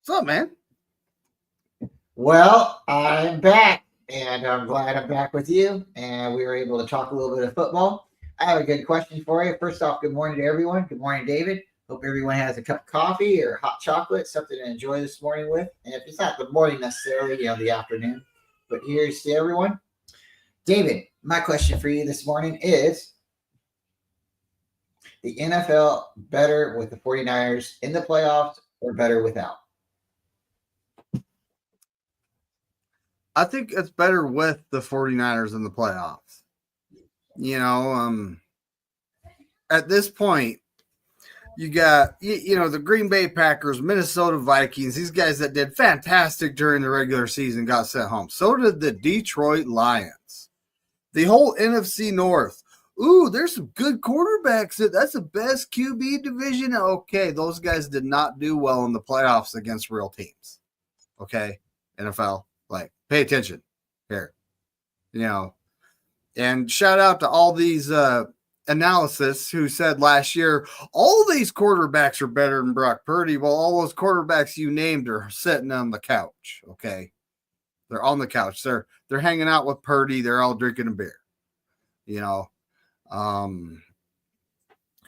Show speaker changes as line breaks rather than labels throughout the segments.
What's up, man?
Well, I'm back, and I'm glad I'm back with you. And we were able to talk a little bit of football. I have a good question for you. First off, good morning to everyone. Good morning, David. Hope everyone has a cup of coffee or hot chocolate, something to enjoy this morning with. And if it's not the morning necessarily, the afternoon. But here's to everyone. David, my question for you this morning is the NFL better with the 49ers in the playoffs or better without?
I think it's better with the 49ers in the playoffs. At this point, you got, the Green Bay Packers, Minnesota Vikings, these guys that did fantastic during the regular season got sent home. So did the Detroit Lions. The whole NFC North. Ooh, there's some good quarterbacks. That's the best QB division. Okay, those guys did not do well in the playoffs against real teams. Okay, NFL, pay attention here. And shout out to all these analysis who said last year, all these quarterbacks are better than Brock Purdy. Well, all those quarterbacks you named are sitting on the couch. Okay. They're on the couch. They're hanging out with Purdy. They're all drinking a beer,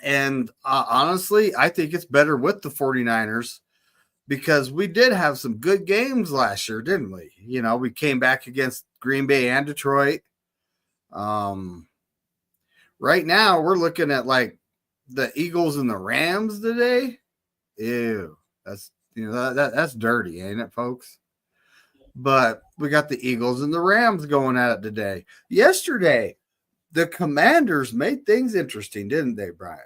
and honestly, I think it's better with the 49ers because we did have some good games last year, didn't we? We came back against Green Bay and Detroit. Right now we're looking at the Eagles and the Rams today. Ew, that's dirty, ain't it, folks? But we got the Eagles and the Rams going at it today. Yesterday, the Commanders made things interesting, didn't they, Bryant?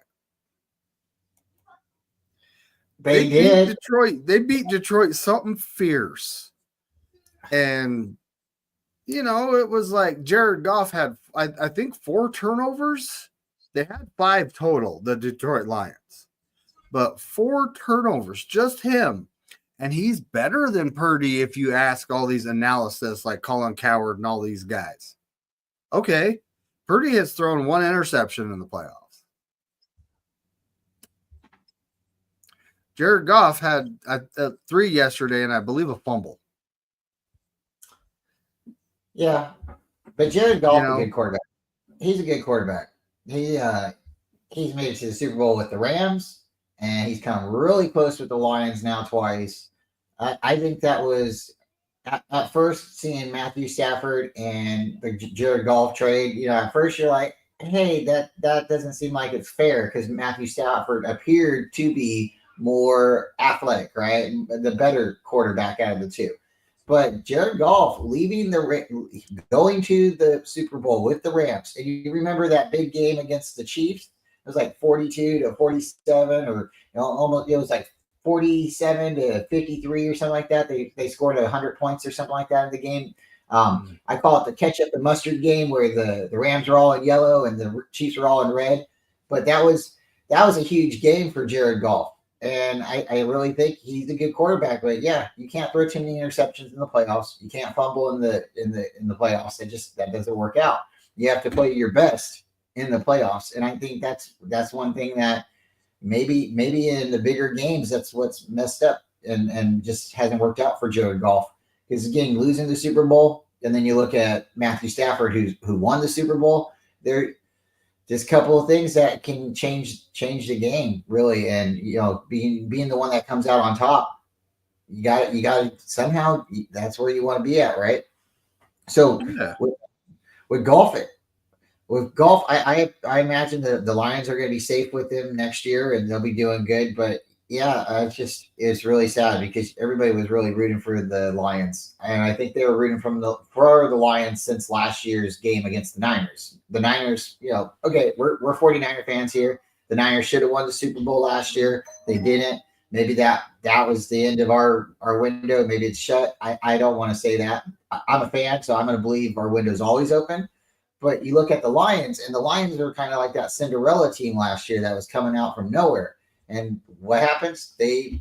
They did.
Beat Detroit. They beat Detroit something fierce. And it was like Jared Goff had, I think, 4 turnovers. They had 5 total, the Detroit Lions. But 4 turnovers, just him. And he's better than Purdy if you ask all these analysis like Colin Cowherd and all these guys. Okay, Purdy has thrown 1 interception in the playoffs. Jared Goff had 3 yesterday and I believe a fumble.
Yeah, but Jared Goff is a good quarterback. He's a good quarterback. He's made it to the Super Bowl with the Rams, and he's come really close with the Lions now twice. I think that was at first seeing Matthew Stafford and the Jared Goff trade. At first you're like, hey, that doesn't seem like it's fair because Matthew Stafford appeared to be more athletic, right, and the better quarterback out of the two. But Jared Goff going to the Super Bowl with the Rams, and you remember that big game against the Chiefs? It was like 42-47, or almost it was like 47-53 or something like that. They scored 100 points or something like that in the game. I call it the ketchup and mustard game, where the Rams are all in yellow and the Chiefs are all in red. But that was a huge game for Jared Goff. And I really think he's a good quarterback, but yeah, you can't throw too many interceptions in the playoffs. You can't fumble in the playoffs. That doesn't work out. You have to play your best in the playoffs, and I think that's one thing that maybe in the bigger games that's what's messed up and just hasn't worked out for Jared Goff. Because again, losing the Super Bowl, and then you look at Matthew Stafford, who won the Super Bowl. Just a couple of things that can change the game, really. And being the one that comes out on top, you got somehow, that's where you want to be at, right? So
Yeah.
with Goff, I imagine the Lions are going to be safe with him next year, and they'll be doing good. But yeah, it's really sad because everybody was really rooting for the Lions, and I think they were rooting for the Lions since last year's game against the Niners. The Niners, okay, we're 49er fans here. The Niners should have won the Super Bowl last year. They didn't. Maybe that was the end of our window. Maybe it's shut. I don't want to say that. I'm a fan, so I'm going to believe our window's always open. But you look at the Lions, and the Lions are kind of like that Cinderella team last year that was coming out from nowhere. And what happens? It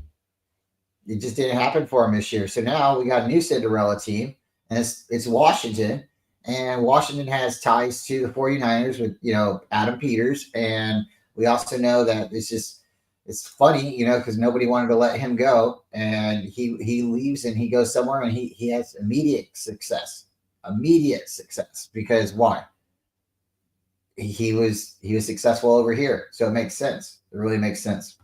just didn't happen for them this year. So now we got a new Cinderella team, and it's Washington. And Washington has ties to the 49ers with, Adam Peters. And we also know that it's just it's funny, because nobody wanted to let him go, and he leaves and he goes somewhere and he has immediate success. Immediate success. Because why? He was successful over here. So it makes sense. It really makes sense.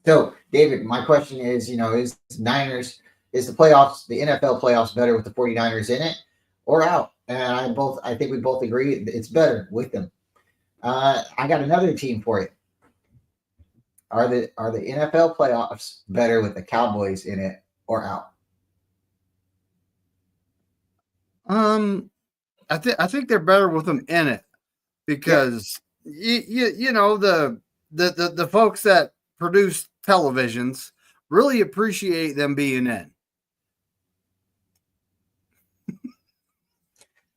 So, David, my question is, is the playoffs, the NFL playoffs better with the 49ers in it or out? And I think we both agree it's better with them. I got another team for you. Are the NFL playoffs better with the Cowboys in it or out?
I think they're better with them in it because the folks that produce televisions really appreciate them being in.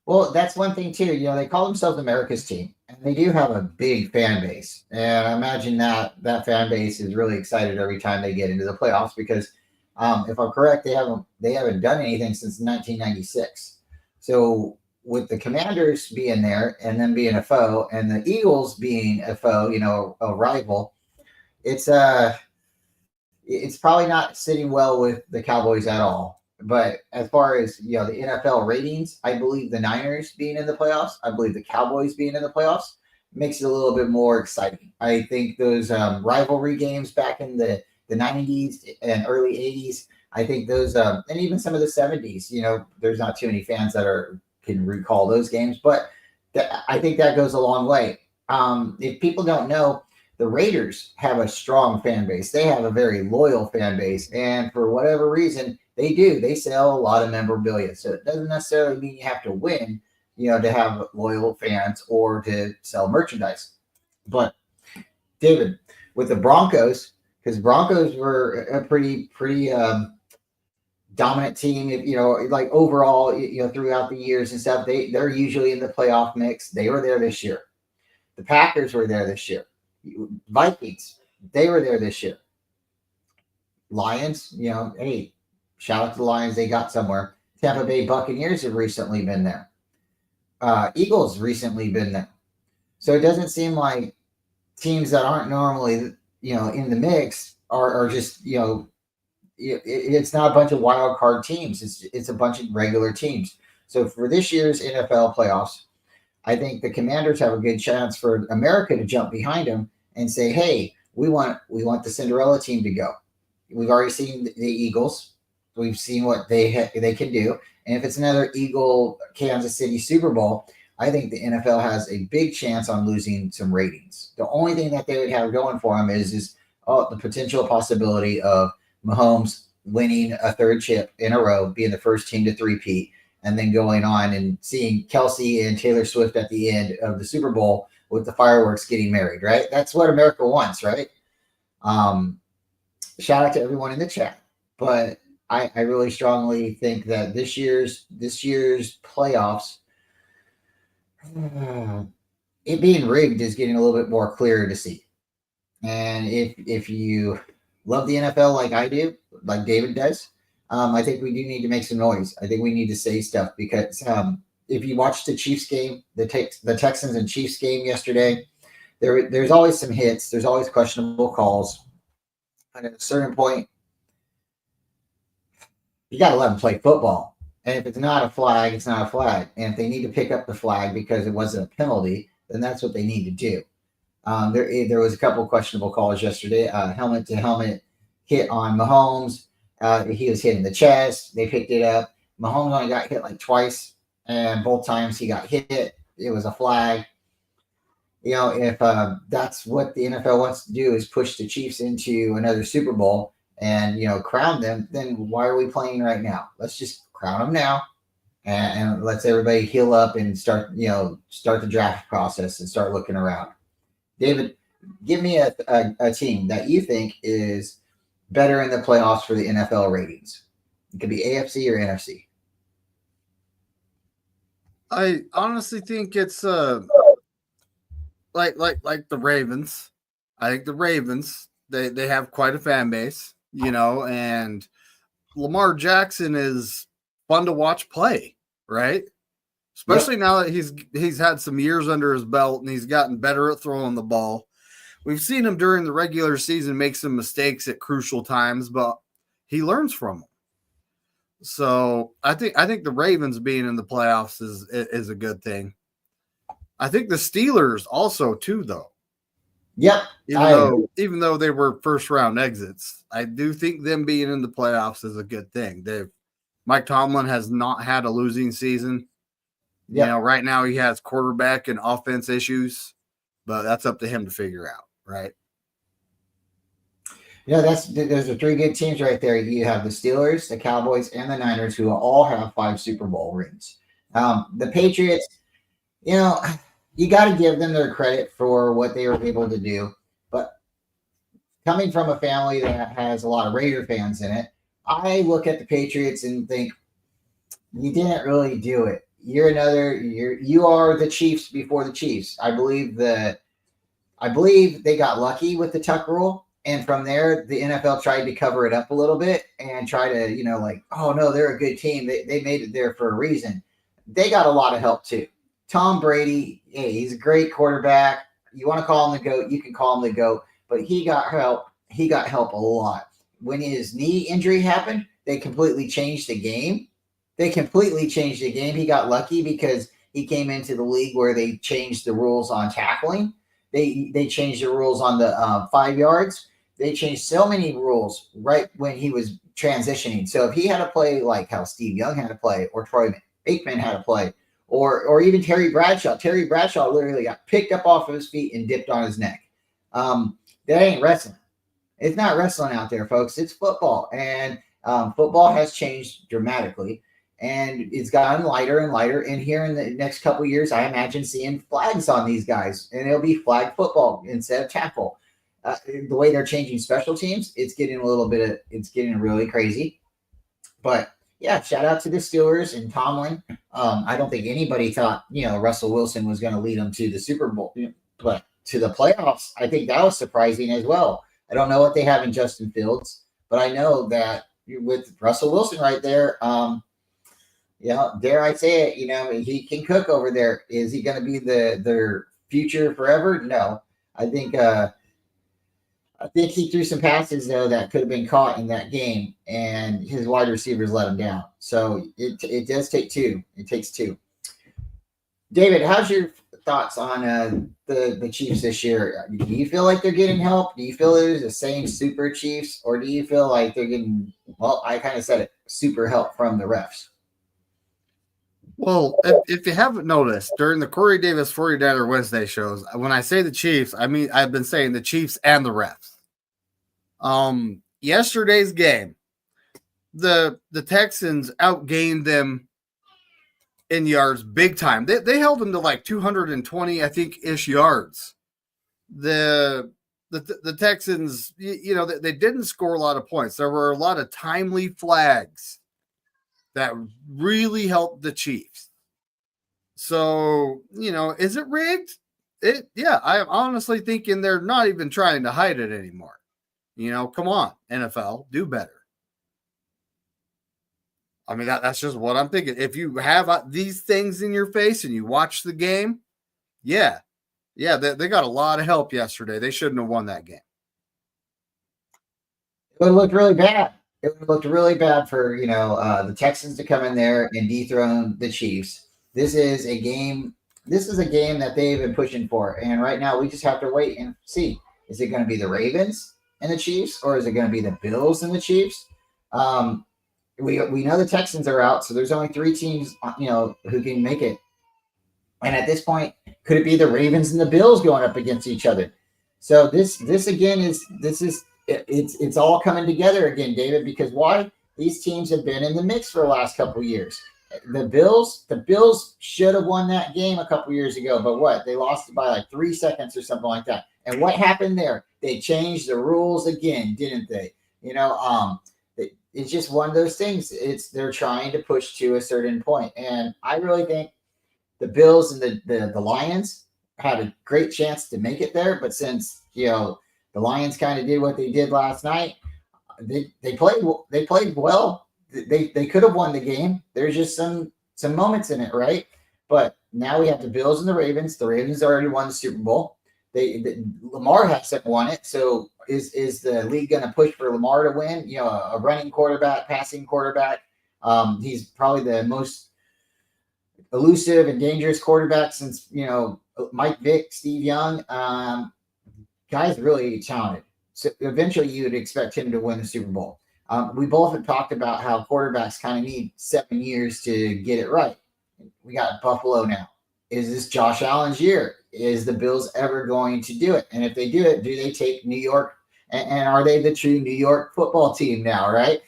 Well, that's one thing too. They call themselves America's team, and they do have a big fan base. And I imagine that fan base is really excited every time they get into the playoffs because, if I'm correct, they haven't done anything since 1996. So with the Commanders being there and them being a foe, and the Eagles being a foe, a rival, it's probably not sitting well with the Cowboys at all. But as far as the NFL ratings, I believe the Niners being in the playoffs, I believe the Cowboys being in the playoffs makes it a little bit more exciting. I think those rivalry games back in the 90s and early 80s, I think those and even some of the 70s, there's not too many fans that can recall those games, but I think that goes a long way. If people don't know, the Raiders have a strong fan base. They have a very loyal fan base, and for whatever reason, they sell a lot of memorabilia. So it doesn't necessarily mean you have to win, to have loyal fans or to sell merchandise. But David, with the Broncos, because Broncos were a pretty dominant team, like overall, throughout the years and stuff, they're usually in the playoff mix. They were there this year. The Packers were there this year. Vikings, they were there this year. Lions, hey, shout out to the Lions, they got somewhere. Tampa Bay Buccaneers have recently been there. Eagles recently been there. So it doesn't seem like teams that aren't normally, in the mix are just, it's not a bunch of wild card teams. It's a bunch of regular teams. So for this year's NFL playoffs, I think the Commanders have a good chance for America to jump behind them and say, hey, we want the Cinderella team to go. We've already seen the Eagles. We've seen what they can do. And if it's another Eagle Kansas City Super Bowl, I think the NFL has a big chance on losing some ratings. The only thing that they would have going for them is the potential possibility of Mahomes winning a third chip in a row, being the first team to three-peat, and then going on and seeing Kelsey and Taylor Swift at the end of the Super Bowl with the fireworks getting married, right? That's what America wants, right? Shout out to everyone in the chat. But I really strongly think that this year's playoffs, it being rigged is getting a little bit more clear to see. And if you love the NFL like I do, like David does, I think we do need to make some noise. I think we need to say stuff because if you watch the Chiefs game, the Texans and Chiefs game yesterday, there's always some hits. There's always questionable calls. And at a certain point, you got to let them play football. And if it's not a flag, it's not a flag. And if they need to pick up the flag because it wasn't a penalty, then that's what they need to do. There was a couple of questionable calls yesterday. Helmet to helmet hit on Mahomes. He was hit in the chest. They picked it up. Mahomes only got hit like twice, and both times he got hit, it was a flag. If that's what the NFL wants to do is push the Chiefs into another Super Bowl and crown them, then why are we playing right now? Let's just crown them now, and let's everybody heal up and start the draft process and start looking around. David, give me a team that you think is better in the playoffs for the NFL ratings. It could be AFC or NFC.
I honestly think it's like the Ravens. I think the Ravens, they have quite a fan base, and Lamar Jackson is fun to watch play, right? Especially now that he's had some years under his belt and he's gotten better at throwing the ball. we've seen him during the regular season make some mistakes at crucial times, but he learns from them. So I think the Ravens being in the playoffs is a good thing. I think the Steelers also too, though.
Yep.
Even though they were first round exits, I do think them being in the playoffs is a good thing. Mike Tomlin has not had a losing season. Yep. You know, right now he has quarterback and offense issues, but that's up to him to figure out, right?
Yeah, those are three good teams right there. You have the Steelers, the Cowboys, and the Niners, who all have 5 Super Bowl rings. The Patriots, you know, you got to give them their credit for what they were able to do. But coming from a family that has a lot of Raider fans in it, I look at the Patriots and think, you didn't really do it. You are the Chiefs before the Chiefs. I believe they got lucky with the Tuck rule. And from there, the NFL tried to cover it up a little bit and try to, oh, no, they're a good team. They made it there for a reason. They got a lot of help, too. Tom Brady, hey, he's a great quarterback. You want to call him the GOAT, you can call him the GOAT. But he got help. He got help a lot. When his knee injury happened, they completely changed the game. He got lucky because he came into the league where they changed the rules on tackling. They changed the rules on the 5 yards. They changed so many rules right when he was transitioning. So if he had to play like how Steve Young had to play, or Troy Aikman had to play, or even Terry Bradshaw. Terry Bradshaw literally got picked up off of his feet and dipped on his neck. That ain't wrestling. It's not wrestling out there, folks. It's football. And football has changed dramatically. And it's gotten lighter and lighter. And here in the next couple of years, I imagine seeing flags on these guys. And it'll be flag football instead of tackle. The way they're changing special teams, it's getting really crazy. But yeah, shout out to the Steelers and Tomlin. I don't think anybody thought, Russell Wilson was going to lead them to the Super Bowl, but to the playoffs. I think that was surprising as well. I don't know what they have in Justin Fields, but I know that with Russell Wilson right there, dare I say it, he can cook over there. Is he going to be their future forever? No. I think he threw some passes, though, that could have been caught in that game, and his wide receivers let him down. So it does take two. It takes two. David, how's your thoughts on the Chiefs this year? Do you feel like they're getting help? Do you feel they're the same super Chiefs, or do you feel like they're getting, well, I kind of said it, super help from the refs?
Well, if you haven't noticed, during the Corey Davis 49er Wednesday shows, when I say the Chiefs, I mean I've been saying the Chiefs and the refs. Yesterday's game, the Texans outgained them in yards big time. They held them to like 220, I think, ish yards. The Texans, they didn't score a lot of points. There were a lot of timely flags that really helped the Chiefs. So, is it rigged? I'm honestly thinking they're not even trying to hide it anymore. Come on, NFL, do better. I mean, that's just what I'm thinking. If you have these things in your face and you watch the game, they got a lot of help yesterday. They shouldn't have won that game.
It would look really bad. It looked really bad for, the Texans to come in there and dethrone the Chiefs. This is a game that they've been pushing for. And right now we just have to wait and see. Is it going to be the Ravens and the Chiefs, or is it going to be the Bills and the Chiefs? We know the Texans are out, so there's only 3 teams, who can make it. And at this point, could it be the Ravens and the Bills going up against each other? So this again is it's all coming together again, David, because why? These teams have been in the mix for the last couple of years. The Bills should have won that game a couple of years ago, but what? They lost it by like 3 seconds or something like that. And what happened there? They changed the rules again, didn't they? It's just one of those things. They're trying to push to a certain point. And I really think the Bills and the Lions had a great chance to make it there. But since, the Lions kind of did what they did last night, they played well. They could have won the game. There's just some moments in it, right? But now we have the Bills and the Ravens. The Ravens already won the Super Bowl. Lamar hasn't won it, so is the league going to push for Lamar to win? You know, a running quarterback, passing quarterback. He's probably the most elusive and dangerous quarterback since Mike Vick, Steve Young. Guy's really talented. So eventually, you would expect him to win the Super Bowl. We both have talked about how quarterbacks kind of need 7 years to get it right. We got Buffalo now. Is this Josh Allen's year? Is the Bills ever going to do it? And if they do it, do they take New York? And are they the true New York football team now? Right?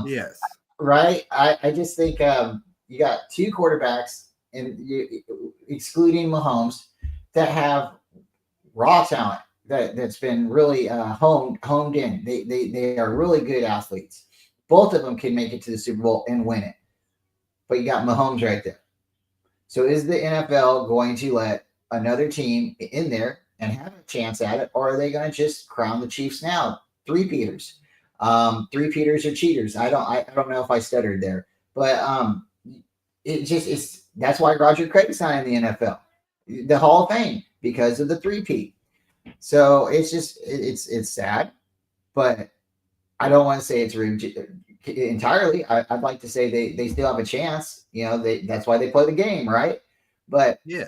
Yes.
Right. I just think you got two quarterbacks, and excluding Mahomes, that have raw talent that's been really honed in. They are really good athletes. Both of them can make it to the Super Bowl and win it. But you got Mahomes right there. So is the NFL going to let another team in there and have a chance at it, or are they going to just crown the Chiefs now? Three-peaters. Three-peaters are cheaters. I don't know if I stuttered there, but that's why Roger Craig's not in the NFL, the Hall of Fame, because of the three-peat. So it's sad, but I don't want to say it's entirely. I'd like to say they still have a chance. That's why they play the game, right? But
yeah,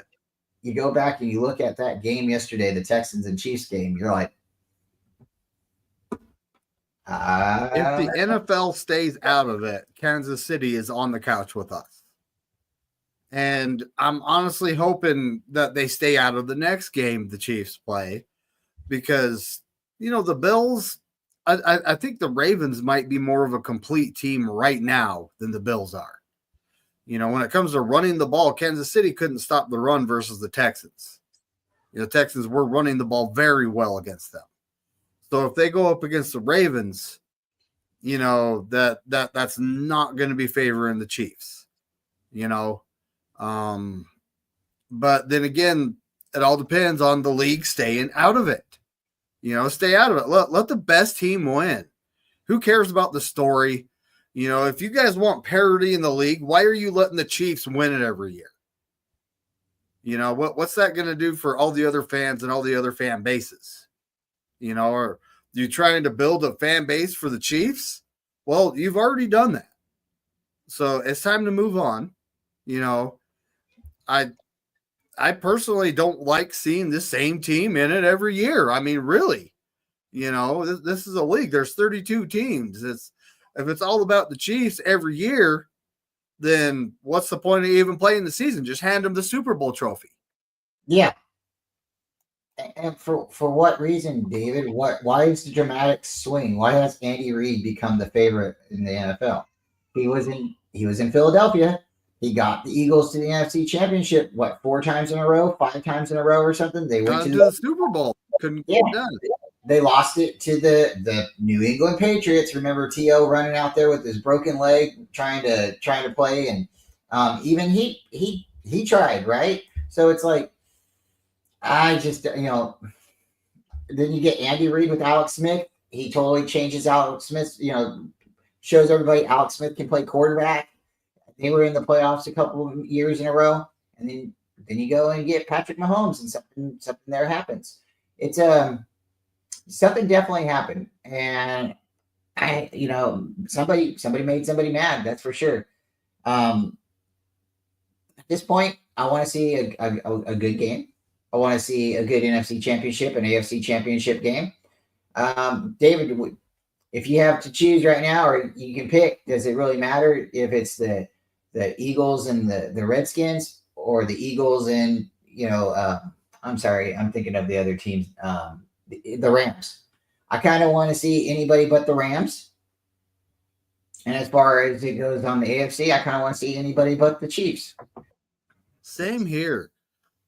you go back and you look at that game yesterday, the Texans and Chiefs game. You're like,
if the NFL stays out of it, Kansas City is on the couch with us. And I'm honestly hoping that they stay out of the next game the Chiefs play, because, the Bills, I think the Ravens might be more of a complete team right now than the Bills are. When it comes to running the ball, Kansas City couldn't stop the run versus the Texans. The Texans were running the ball very well against them. So if they go up against the Ravens, that's not going to be favoring the Chiefs. But then again, it all depends on the league staying out of it. Stay out of it. Let the best team win. Who cares about the story? If you guys want parity in the league, why are you letting the Chiefs win it every year? What's that going to do for all the other fans and all the other fan bases? Are you trying to build a fan base for the Chiefs? Well, you've already done that. So it's time to move on. I personally don't like seeing the same team in it every year. I mean, really, this is a league. There's 32 teams. If it's all about the Chiefs every year, then what's the point of even playing the season? Just hand them the Super Bowl trophy.
Yeah. And for what reason, David? Why is the dramatic swing? Why has Andy Reid become the favorite in the NFL? He was in Philadelphia. He got the Eagles to the NFC Championship, 4 times in a row, 5 times in a row or something. They went to
the Super Bowl. Couldn't get done.
They lost it to the New England Patriots. Remember T.O. running out there with his broken leg, trying to play, and even he tried, right? So it's like, I just then you get Andy Reid with Alex Smith. He totally changes Alex Smith. Shows everybody Alex Smith can play quarterback. They were in the playoffs a couple of years in a row, and then you go and get Patrick Mahomes, and something there happens. It's something definitely happened, and somebody made somebody mad. That's for sure. At this point, I want to see a good game. I want to see a good NFC Championship, an AFC Championship game. David, if you have to choose right now, or you can pick, does it really matter if it's the Eagles and the Redskins, or the Eagles and I'm sorry, I'm thinking of the other teams, the Rams? I kind of want to see anybody but the Rams. And as far as it goes on the AFC, I kind of want to see anybody but the Chiefs.
Same here.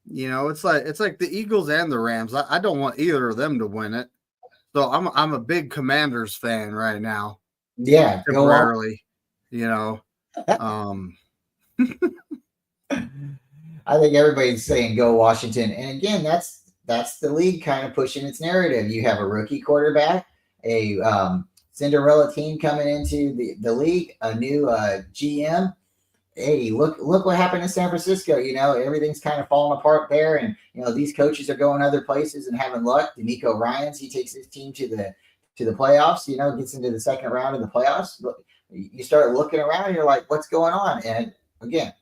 It's like the Eagles and the Rams. I don't want either of them to win it. So I'm a big Commanders fan right now.
Yeah,
temporarily.
I think everybody's saying go Washington. And again, that's the league kind of pushing its narrative. You have a rookie quarterback, a Cinderella team coming into the league, a new GM, hey, look what happened in San Francisco. Everything's kind of falling apart there, and these coaches are going other places and having luck. D'Amico Ryans, he takes his team to the playoffs. Gets into the second round of the playoffs. But you start looking around, and you're like, what's going on? And again,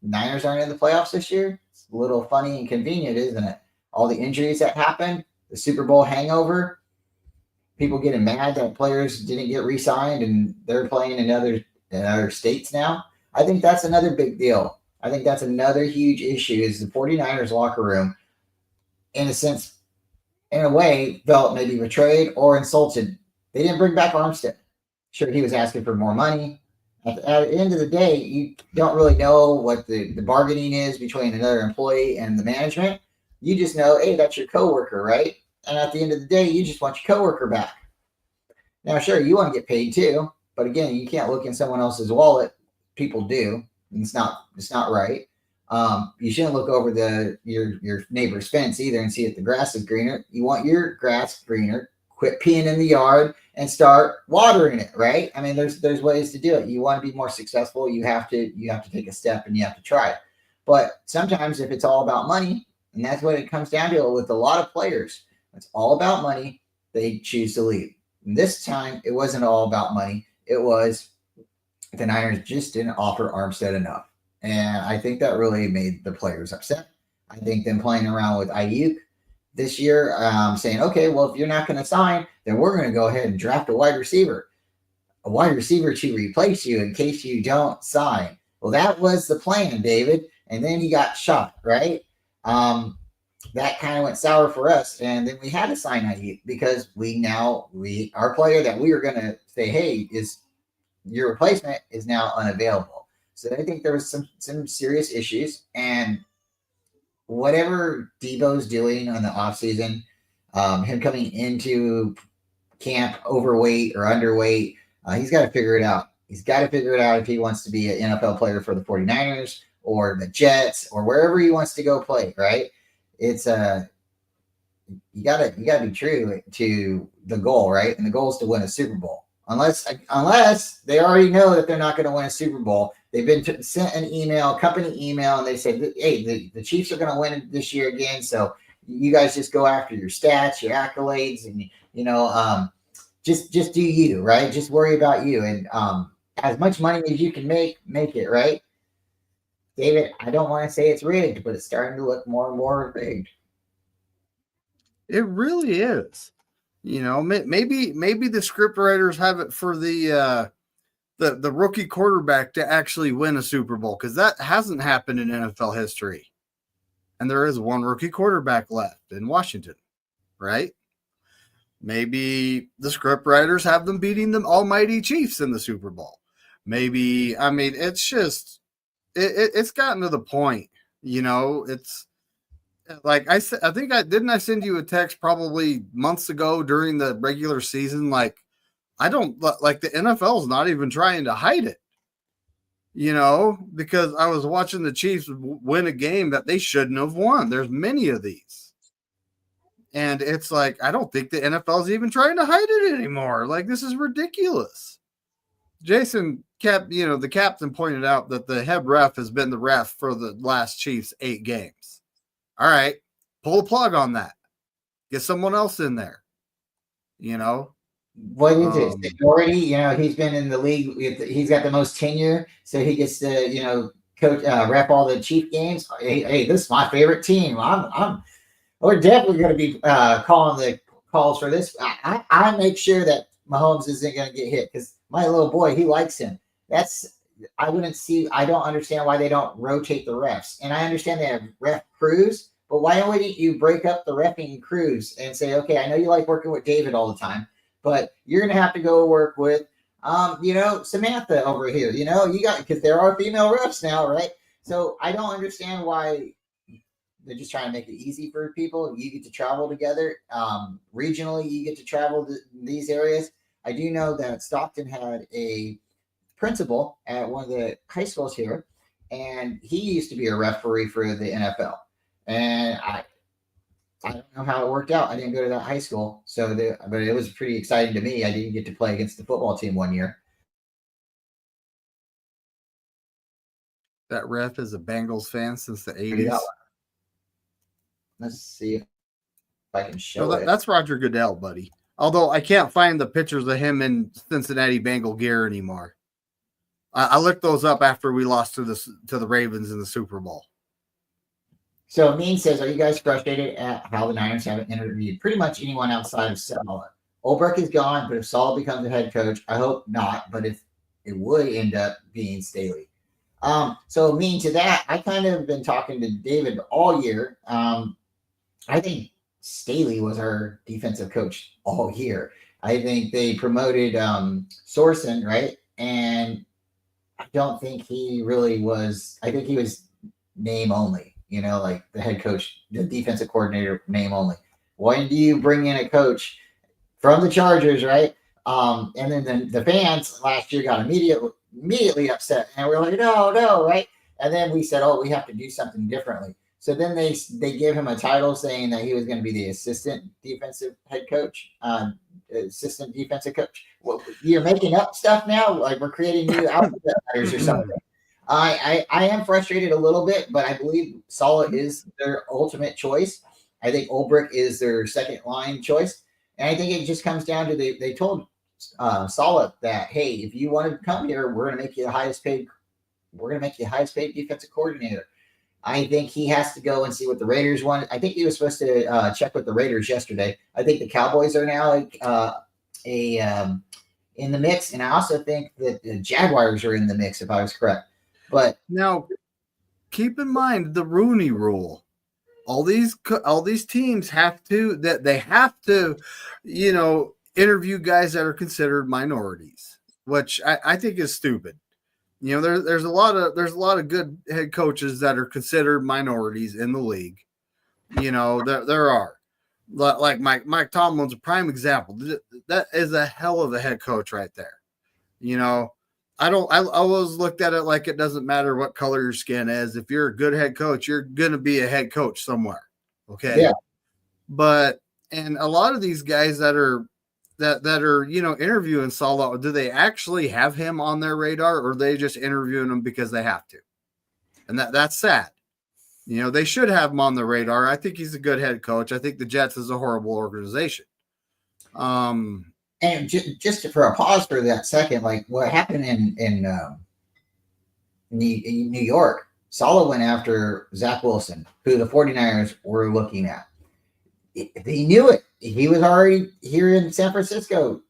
Niners aren't in the playoffs this year. It's a little funny and convenient, isn't it? All the injuries that happened, the Super Bowl hangover, people getting mad that players didn't get re-signed and they're playing in other states now. I think that's another big deal. I think that's another huge issue is the 49ers locker room, in a way, felt maybe betrayed or insulted. They didn't bring back Armstead. Sure, he was asking for more money. At the end of the day, you don't really know what the bargaining is between another employee and the management. You just know, hey, that's your coworker, right? And at the end of the day, you just want your coworker back. Now, sure, you want to get paid too, but again, you can't look in someone else's wallet. People do. It's not right. You shouldn't look over your neighbor's fence either and see if the grass is greener. You want your grass greener. Quit peeing in the yard and start watering it, right? I mean, there's ways to do it. You want to be more successful, you have to take a step and you have to try it. But sometimes if it's all about money, and that's what it comes down to with a lot of players, it's all about money, they choose to leave. And this time, it wasn't all about money. It was the Niners just didn't offer Armstead enough. And I think that really made the players upset. I think them playing around with Ayuk this year, saying, okay, well, if you're not going to sign, then we're going to go ahead and draft a wide receiver to replace you in case you don't sign. Well, that was the plan, David. And then he got shot, right? That kind of went sour for us. And then we had to sign Ayuk because our player that we were going to say, hey, is your replacement is now unavailable. So I think there was some serious issues. And whatever Debo's doing on the offseason, him coming into camp overweight or underweight, he's got to figure it out. He's got to figure it out if he wants to be an NFL player for the 49ers or the Jets or wherever he wants to go play, right? It's you gotta be true to the goal, right? And the goal is to win a Super Bowl. Unless they already know that they're not going to win a Super Bowl. They've been sent an email, company email, and they said, hey, the Chiefs are going to win this year again. So you guys just go after your stats, your accolades, and just do you, right? Just worry about you, and as much money as you can make it, right? David, I don't want to say it's rigged, but it's starting to look more and more rigged.
It really is. Maybe the script writers have it for the rookie quarterback to actually win a Super Bowl because that hasn't happened in NFL history. And there is one rookie quarterback left in Washington, right? Maybe the script writers have them beating the almighty Chiefs in the Super Bowl. Maybe, I mean, it's just, it's gotten to the point, it's like I said, I think I send you a text probably months ago during the regular season. Like, I don't like the NFL is not even trying to hide it, because I was watching the Chiefs win a game that they shouldn't have won. There's many of these. And it's like, I don't think the NFL is even trying to hide it anymore. Like, this is ridiculous. Jason the captain pointed out that the head ref has been the ref for the last Chiefs 8 games. All right, pull the plug on that. Get someone else in there.
What is it? Seniority? He's been in the league. He's got the most tenure, so he gets to coach, rep all the Chief games. Hey, this is my favorite team. We're definitely going to be calling the calls for this. I make sure that Mahomes isn't going to get hit because my little boy, he likes him. I don't understand why they don't rotate the refs. And I understand they have ref crews, but why wouldn't you break up the reffing crews and say, okay, I know you like working with David all the time, but you're going to have to go work with, Samantha over here, because there are female refs now, right? So I don't understand why they're just trying to make it easy for people. You get to travel together. Regionally, you get to travel to these areas. I do know that Stockton had a principal at one of the high schools here, and he used to be a referee for the NFL. And I don't know how it worked out. I didn't go to that high school, but it was pretty exciting to me. I didn't get to play against the football team one year.
That ref is a Bengals fan since the
Maybe that
80s.
one. Let's see if I can
No,
show it.
that's Roger Goodell, buddy. Although I can't find the pictures of him in Cincinnati Bengal gear anymore. I looked those up after we lost to the Ravens in the Super Bowl.
So Mean says, are you guys frustrated at how the Niners haven't interviewed pretty much anyone outside of Saleh? Ulbrich is gone, but if Saleh becomes the head coach, I hope not. But if it would end up being Staley. So Mean to that, I kind of been talking to David all year. I think Staley was our defensive coach all year. I think they promoted Sorsen, right? And I don't think he really was. I think he was name only, like the head coach, the defensive coordinator, name only. When do you bring in a coach from the Chargers, right? And then the fans last year got immediately upset, and we're like, no, right? And then we said, oh, we have to do something differently. So then they gave him a title saying that he was going to be the assistant defensive head coach, assistant defensive coach. Well, you're making up stuff now, like we're creating new alphabet letters or something. I am frustrated a little bit, but I believe Saleh is their ultimate choice. I think Ulbrich is their second line choice, and I think it just comes down to they told Saleh that, hey, if you want to come here, we're going to make you the highest paid. We're going to make you the highest paid defensive coordinator. I think he has to go and see what the Raiders want. I think he was supposed to check with the Raiders yesterday. I think the Cowboys are now in the mix, and I also think that the Jaguars are in the mix, if I was correct. But
now, keep in mind the Rooney Rule. All these teams have to interview guys that are considered minorities, which I think is stupid. There's a lot of good head coaches that are considered minorities in the league. There are, like Mike Tomlin's a prime example. That is a hell of a head coach right there. I always looked at it like it doesn't matter what color your skin is. If you're a good head coach, you're going to be a head coach somewhere. Okay.
Yeah.
But, and a lot of these guys that are interviewing Saleh, do they actually have him on their radar, or are they just interviewing him because they have to? And that's sad. They should have him on the radar. I think he's a good head coach. I think the Jets is a horrible organization.
And just for a pause for that second, like what happened in New York, Saleh went after Zach Wilson, who the 49ers were looking at. He knew it. He was already here in San Francisco.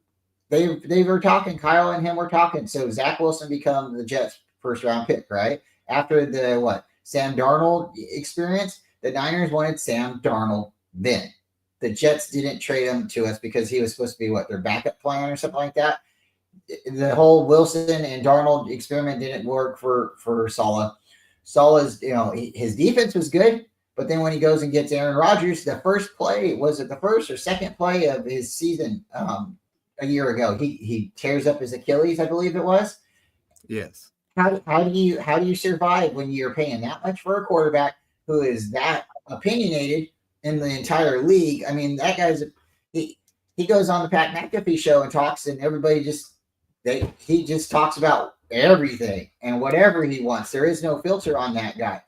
They were talking. Kyle and him were talking. So Zach Wilson become the Jets' first round pick, right? After the Sam Darnold experience, the Niners wanted Sam Darnold then. The Jets didn't trade him to us because he was supposed to be their backup plan or something like that. The whole Wilson and Darnold experiment didn't work for Saleh. Saleh's, his defense was good, but then when he goes and gets Aaron Rodgers, the first play, was it the first or second play of his season a year ago? He tears up his Achilles, I believe it was.
Yes.
How do you survive when you're paying that much for a quarterback who is that opinionated in the entire league? I mean, that guy's he goes on the Pat McAfee show and talks, and everybody he just talks about everything and whatever he wants. There is no filter on that guy.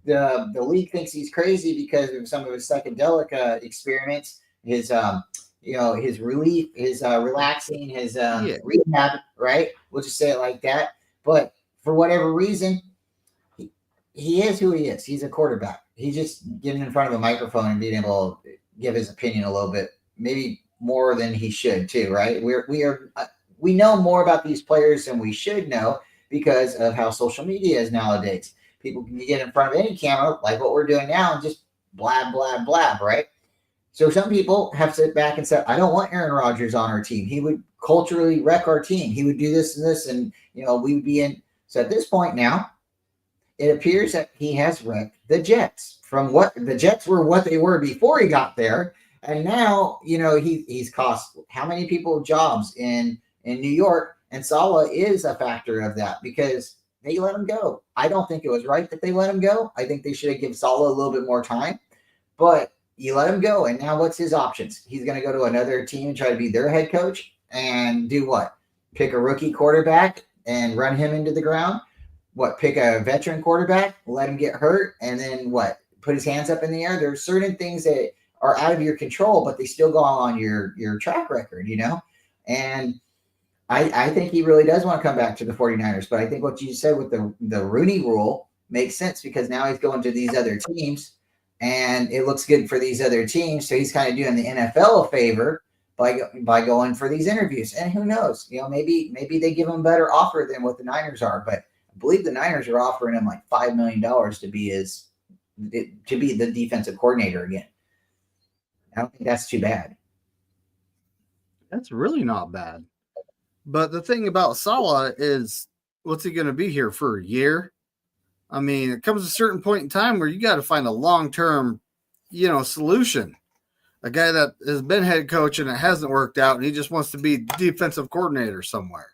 The league thinks he's crazy because of some of his psychedelic experiments, his his relief, his relaxing, his rehab, right? We'll just say it like that. But for whatever reason, he is who he is. He's a quarterback. He's just getting in front of a microphone and being able to give his opinion a little bit, maybe more than he should too, right? We know more about these players than we should know because of how social media is nowadays. People can get in front of any camera like what we're doing now and just blab, blab, blab, right? So some people have sit back and said, I don't want Aaron Rodgers on our team. He would culturally wreck our team. He would do this and this, and we would be in. So at this point now, it appears that he has wrecked the Jets from what the Jets were, what they were before he got there. And now, he's cost how many people jobs in New York, and Saleh is a factor of that because they let him go. I don't think it was right that they let him go. I think they should have given Saleh a little bit more time, but you let him go. And now what's his options? He's going to go to another team and try to be their head coach and do what? Pick a rookie quarterback and run him into the ground. pick a veteran quarterback, let him get hurt, and then put his hands up in the air. There's certain things that are out of your control, but they still go on your track record, And I think he really does want to come back to the 49ers, but I think what you said with the Rooney rule makes sense because now he's going to these other teams and it looks good for these other teams. So he's kind of doing the NFL a favor by going for these interviews. And who knows, maybe they give him a better offer than what the Niners are, but I believe the Niners are offering him like $5 million to be the defensive coordinator again. I don't think that's too bad.
That's really not bad. But the thing about Saleh is, what's he going to be here for a year? I mean, it comes to a certain point in time where you got to find a long-term, solution. A guy that has been head coach and it hasn't worked out, and he just wants to be defensive coordinator somewhere,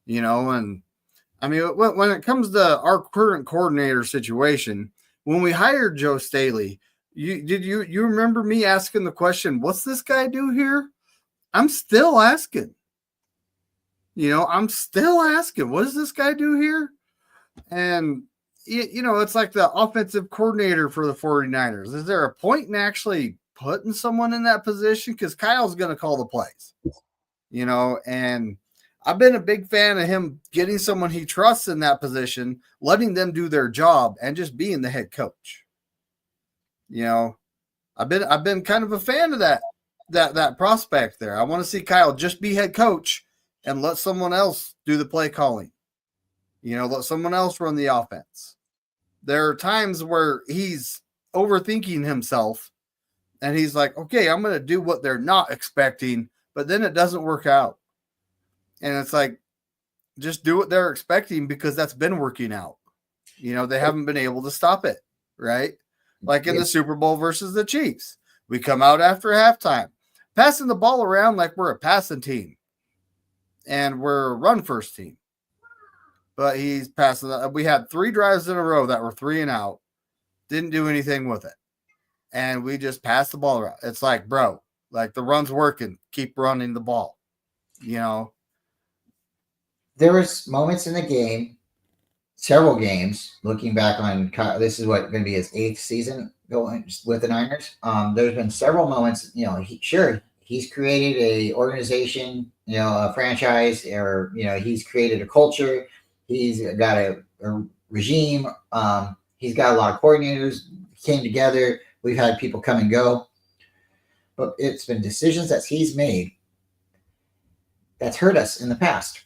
And I mean, when it comes to our current coordinator situation, when we hired Joe Staley, you remember me asking the question, "What's this guy do here?" I'm still asking. I'm still asking, what does this guy do here? And, it's like the offensive coordinator for the 49ers. Is there a point in actually putting someone in that position? Because Kyle's going to call the plays, and I've been a big fan of him getting someone he trusts in that position, letting them do their job and just being the head coach. I've been kind of a fan of that prospect there. I want to see Kyle just be head coach and let someone else do the play calling. Let someone else run the offense. There are times where he's overthinking himself and he's like, okay, I'm going to do what they're not expecting, but then it doesn't work out. And it's like, just do what they're expecting because that's been working out. They haven't been able to stop it, right? Like in the Super Bowl versus the Chiefs. We come out after halftime, passing the ball around like we're a passing team. And we're a run first team. But he's passing. We had 3 drives in a row that were 3 and out. Didn't do anything with it. And we just passed the ball around. It's like, bro, like the run's working. Keep running the ball. There
was moments in the game, several games, looking back on, this is going to be his 8th season going with the Niners. There's been several moments, he's created a organization, a franchise, or, he's created a culture. He's got a regime. He's got a lot of coordinators came together. We've had people come and go, but it's been decisions that he's made that's hurt us in the past,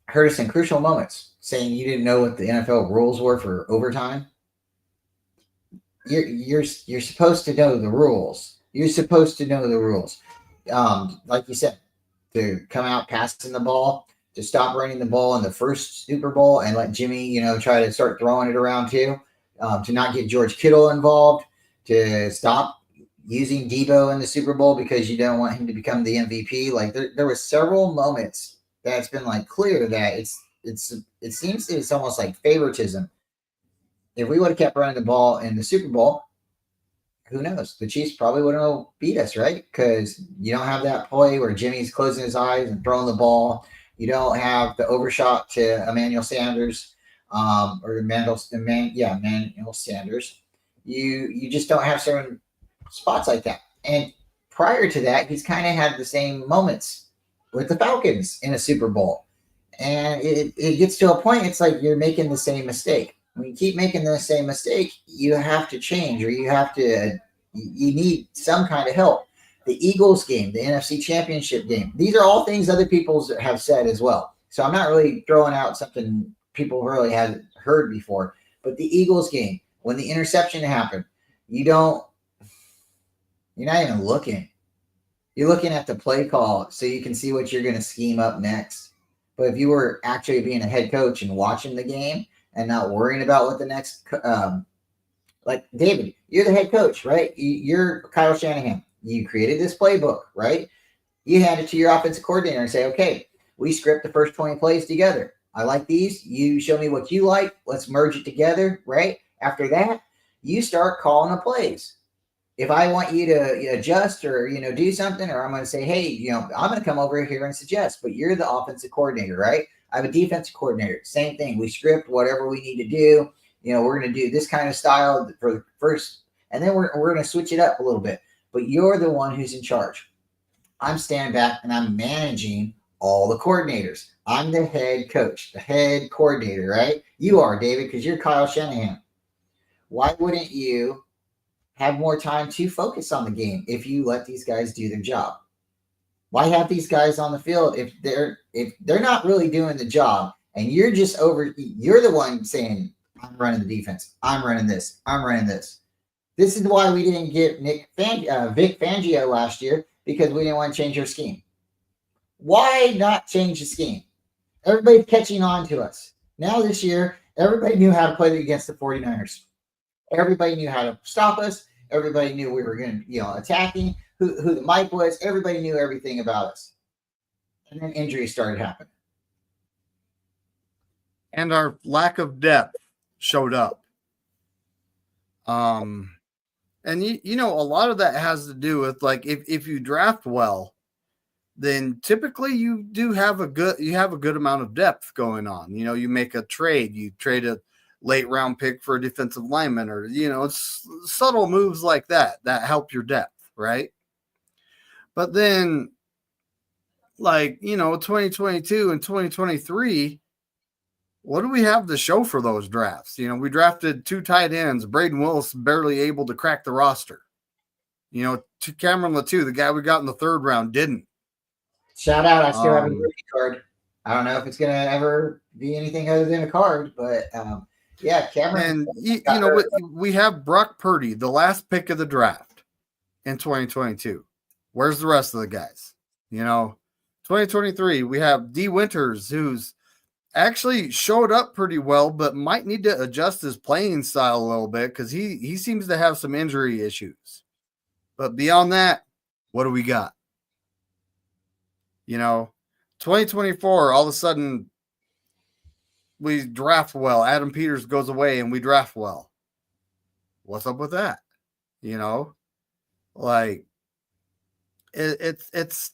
hurt us in crucial moments, saying you didn't know what the NFL rules were for overtime. You're supposed to know the rules. You're supposed to know the rules. Like you said, to come out passing the ball, to stop running the ball in the first Super Bowl and let Jimmy, try to start throwing it around too, to not get George Kittle involved, to stop using Debo in the Super Bowl because you don't want him to become the MVP. Like there were several moments that's been like clear that it seems that it's almost like favoritism. If we would have kept running the ball in the Super Bowl, who knows? The Chiefs probably wouldn't have beat us, right? Because you don't have that play where Jimmy's closing his eyes and throwing the ball. You don't have the overshot to Emmanuel Sanders, or Emmanuel Sanders. You just don't have certain spots like that. And prior to that, he's kind of had the same moments with the Falcons in a Super Bowl. And it gets to a point, it's like you're making the same mistake. When you keep making the same mistake, you have to change, or you need some kind of help. The Eagles game, the NFC Championship game, these are all things other people have said as well. So I'm not really throwing out something people really hadn't heard before. But the Eagles game, when the interception happened, you're not even looking. You're looking at the play call so you can see what you're going to scheme up next. But if you were actually being a head coach and watching the game and not worrying about what the next, like David, you're the head coach, right? You're Kyle Shanahan. You created this playbook, right? You hand it to your offensive coordinator and say, okay, we script the first 20 plays together. I like these. You show me what you like. Let's merge it together, right? After that, you start calling the plays. If I want you to adjust or, do something, or I'm going to say, hey, I'm going to come over here and suggest, but you're the offensive coordinator, right? I have a defensive coordinator. Same thing. We script whatever we need to do. We're going to do this kind of style for the first, and then we're going to switch it up a little bit. But you're the one who's in charge. I'm standing back and I'm managing all the coordinators. I'm the head coach, the head coordinator, right? You are, David, because you're Kyle Shanahan. Why wouldn't you have more time to focus on the game if you let these guys do their job? Why have these guys on the field if they're not really doing the job, and you're the one saying, I'm running the defense, I'm running this, I'm running this. This is why we didn't get Vic Fangio last year, because we didn't want to change our scheme. Why not change the scheme? Everybody's catching on to us. Now this year, everybody knew how to play against the 49ers. Everybody knew how to stop us. Everybody knew we were going to, attacking, who the Mike was. Everybody knew everything about us. And then injuries started happening.
And our lack of depth showed up. And a lot of that has to do with, like, if you draft well, then typically you have a good amount of depth going on. You make a trade, you trade a late round pick for a defensive lineman, or it's subtle moves like that help your depth, right? But then, like, 2022 and 2023, what do we have to show for those drafts? We drafted 2 tight ends. Braden Willis barely able to crack the roster. To Cameron Latou, the guy we got in the 3rd round, didn't.
Shout out! I still have a rookie card. I don't know if it's going to ever be anything other than a card, but yeah, Cameron.
And we have Brock Purdy, the last pick of the draft in 2022. Where's the rest of the guys? 2023, we have D. Winters, who's actually showed up pretty well, but might need to adjust his playing style a little bit because he seems to have some injury issues. But beyond that, what do we got? 2024, all of a sudden, we draft well. Adam Peters goes away and we draft well. What's up with that? Like, it's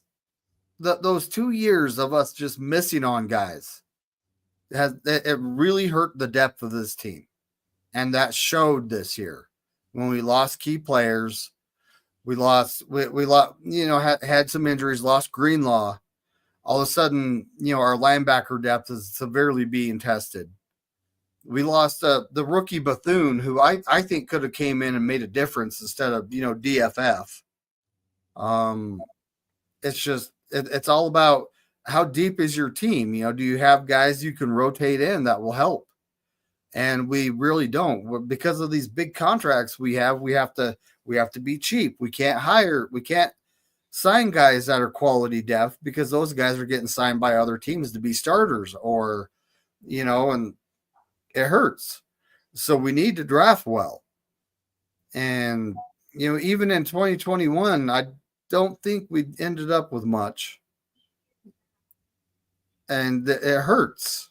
those 2 years of us just missing on guys. It really hurt the depth of this team. And that showed this year when we lost key players. We lost, had some injuries, lost Greenlaw. All of a sudden, our linebacker depth is severely being tested. We lost the rookie Bethune, who I think could have came in and made a difference instead of, DFF. It's just, it's all about how deep is your team? Do you have guys you can rotate in that will help? And we really don't. Because of these big contracts we have to be cheap. We can't sign guys that are quality depth because those guys are getting signed by other teams to be starters or, and it hurts. So we need to draft well. And, even in 2021, I don't think we ended up with much. And it hurts.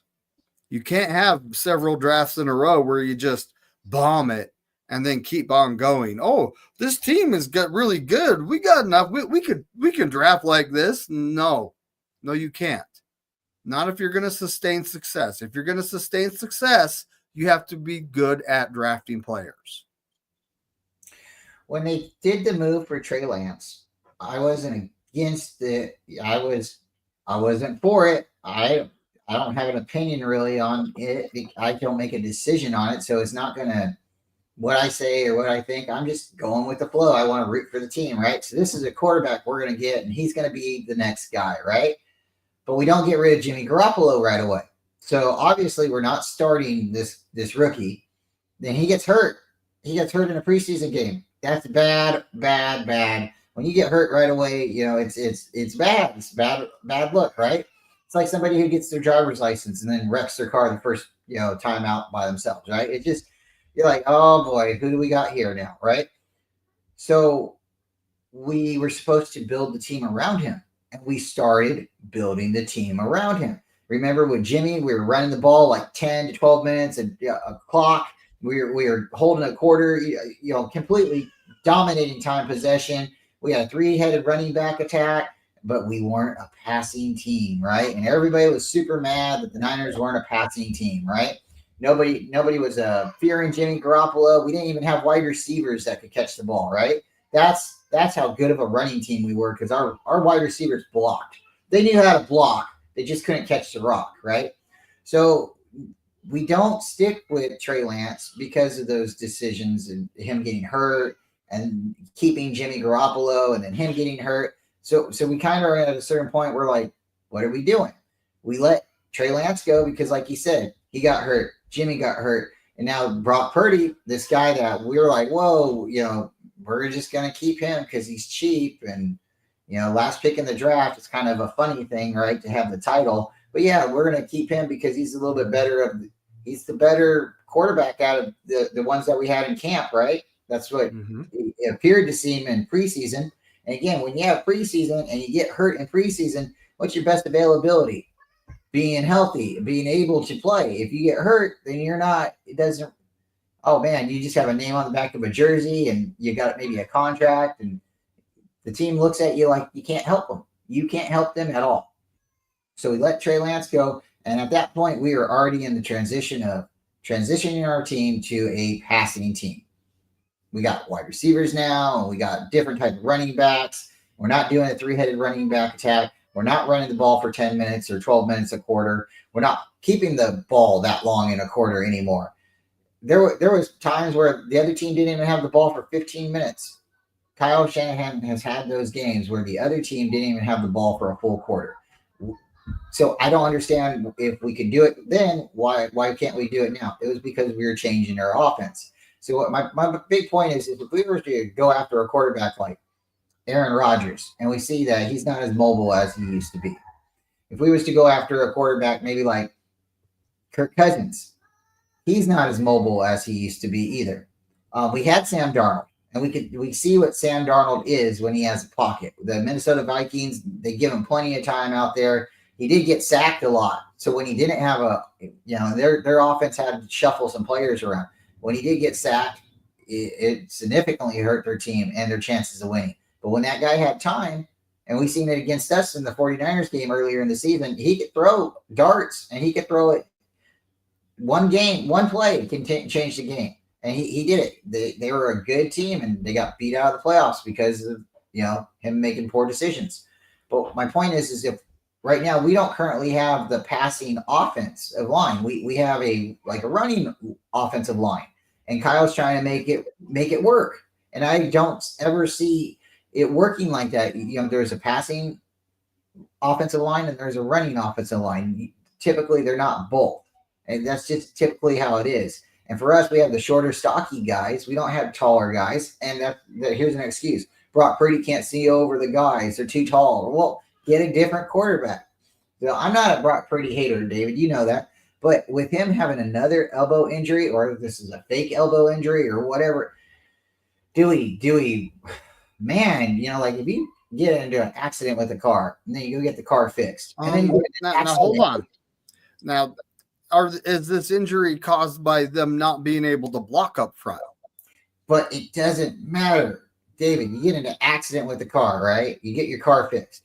You can't have several drafts in a row where you just bomb it and then keep on going. Oh, this team has got really good. We got enough. We can draft like this. No, you can't. Not if you're going to sustain success. If you're going to sustain success, you have to be good at drafting players.
When they did the move for Trey Lance, I wasn't against it. I wasn't for it. I don't have an opinion really on it. I don't make a decision on it, so it's not going to what I say or what I think. I'm just going with the flow. I want to root for the team, right? So this is a quarterback we're going to get, and he's going to be the next guy, right? But we don't get rid of Jimmy Garoppolo right away. So obviously we're not starting this rookie. Then he gets hurt. He gets hurt in a preseason game. That's bad. When you get hurt right away, it's bad. It's bad look, right? It's like somebody who gets their driver's license and then wrecks their car the first, time out by themselves, right? It just, you're like, oh boy, who do we got here now, right? So we were supposed to build the team around him, and we started building the team around him. Remember with Jimmy, we were running the ball like 10 to 12 minutes and a clock. We were holding a quarter, completely dominating time possession. We had a 3-headed running back attack. but we weren't a passing team, right? And everybody was super mad that the Niners weren't a passing team, right? Nobody was fearing Jimmy Garoppolo. We didn't even have wide receivers that could catch the ball, right? That's how good of a running team we were because our wide receivers blocked. They knew how to block. They just couldn't catch the rock, right? So we don't stick with Trey Lance because of those decisions and him getting hurt and keeping Jimmy Garoppolo and then him getting hurt. So we kind of are at a certain point where like, what are we doing? We let Trey Lance go because, like you said, he got hurt. Jimmy got hurt. And now Brock Purdy, this guy that we were like, whoa, we're just going to keep him because he's cheap. And, last pick in the draft is kind of a funny thing, right, to have the title. But, yeah, we're going to keep him because he's a little bit better. He's the better quarterback out of the ones that we had in camp, right? That's what it appeared to seem in preseason. And, again, when you have preseason and you get hurt in preseason, what's your best availability? Being healthy, being able to play. If you get hurt, then you're not, oh man, you just have a name on the back of a jersey and you got maybe a contract and the team looks at you like you can't help them. You can't help them at all. So we let Trey Lance go. And at that point, we were already in the transition of transitioning our team to a passing team. We got wide receivers now, and we got different type of running backs. We're not doing a 3-headed running back attack. We're not running the ball for 10 minutes or 12 minutes a quarter. We're not keeping the ball that long in a quarter anymore. There was times where the other team didn't even have the ball for 15 minutes. Kyle Shanahan has had those games where the other team didn't even have the ball for a full quarter. So I don't understand if we could do it then, why can't we do it now? It was because we were changing our offense. So what my big point is if we were to go after a quarterback like Aaron Rodgers, and we see that he's not as mobile as he used to be. If we was to go after a quarterback maybe like Kirk Cousins, he's not as mobile as he used to be either. We had Sam Darnold, and we see what Sam Darnold is when he has a pocket. The Minnesota Vikings, they give him plenty of time out there. He did get sacked a lot, so when he didn't have their offense had to shuffle some players around. When he did get sacked, it significantly hurt their team and their chances of winning. But when that guy had time, and we seen it against us in the 49ers game earlier in the season, he could throw darts and he could throw it. One play can change the game. And he did it. They were a good team and they got beat out of the playoffs because of, him making poor decisions. But my point is if right now we don't currently have the passing offensive line. We have a running offensive line. And Kyle's trying to make it work. And I don't ever see it working like that. There's a passing offensive line and there's a running offensive line. Typically, they're not both. And that's just typically how it is. And for us, we have the shorter, stocky guys. We don't have taller guys. And here's an excuse. Brock Purdy can't see over the guys. They're too tall. Well, get a different quarterback. I'm not a Brock Purdy hater, David. You know that. But with him having another elbow injury, or if this is a fake elbow injury or whatever, man, if you get into an accident with a car and then you go get the car fixed. And then you
now hold on. Now, is this injury caused by them not being able to block up front?
But it doesn't matter. David, you get into an accident with the car, right? You get your car fixed.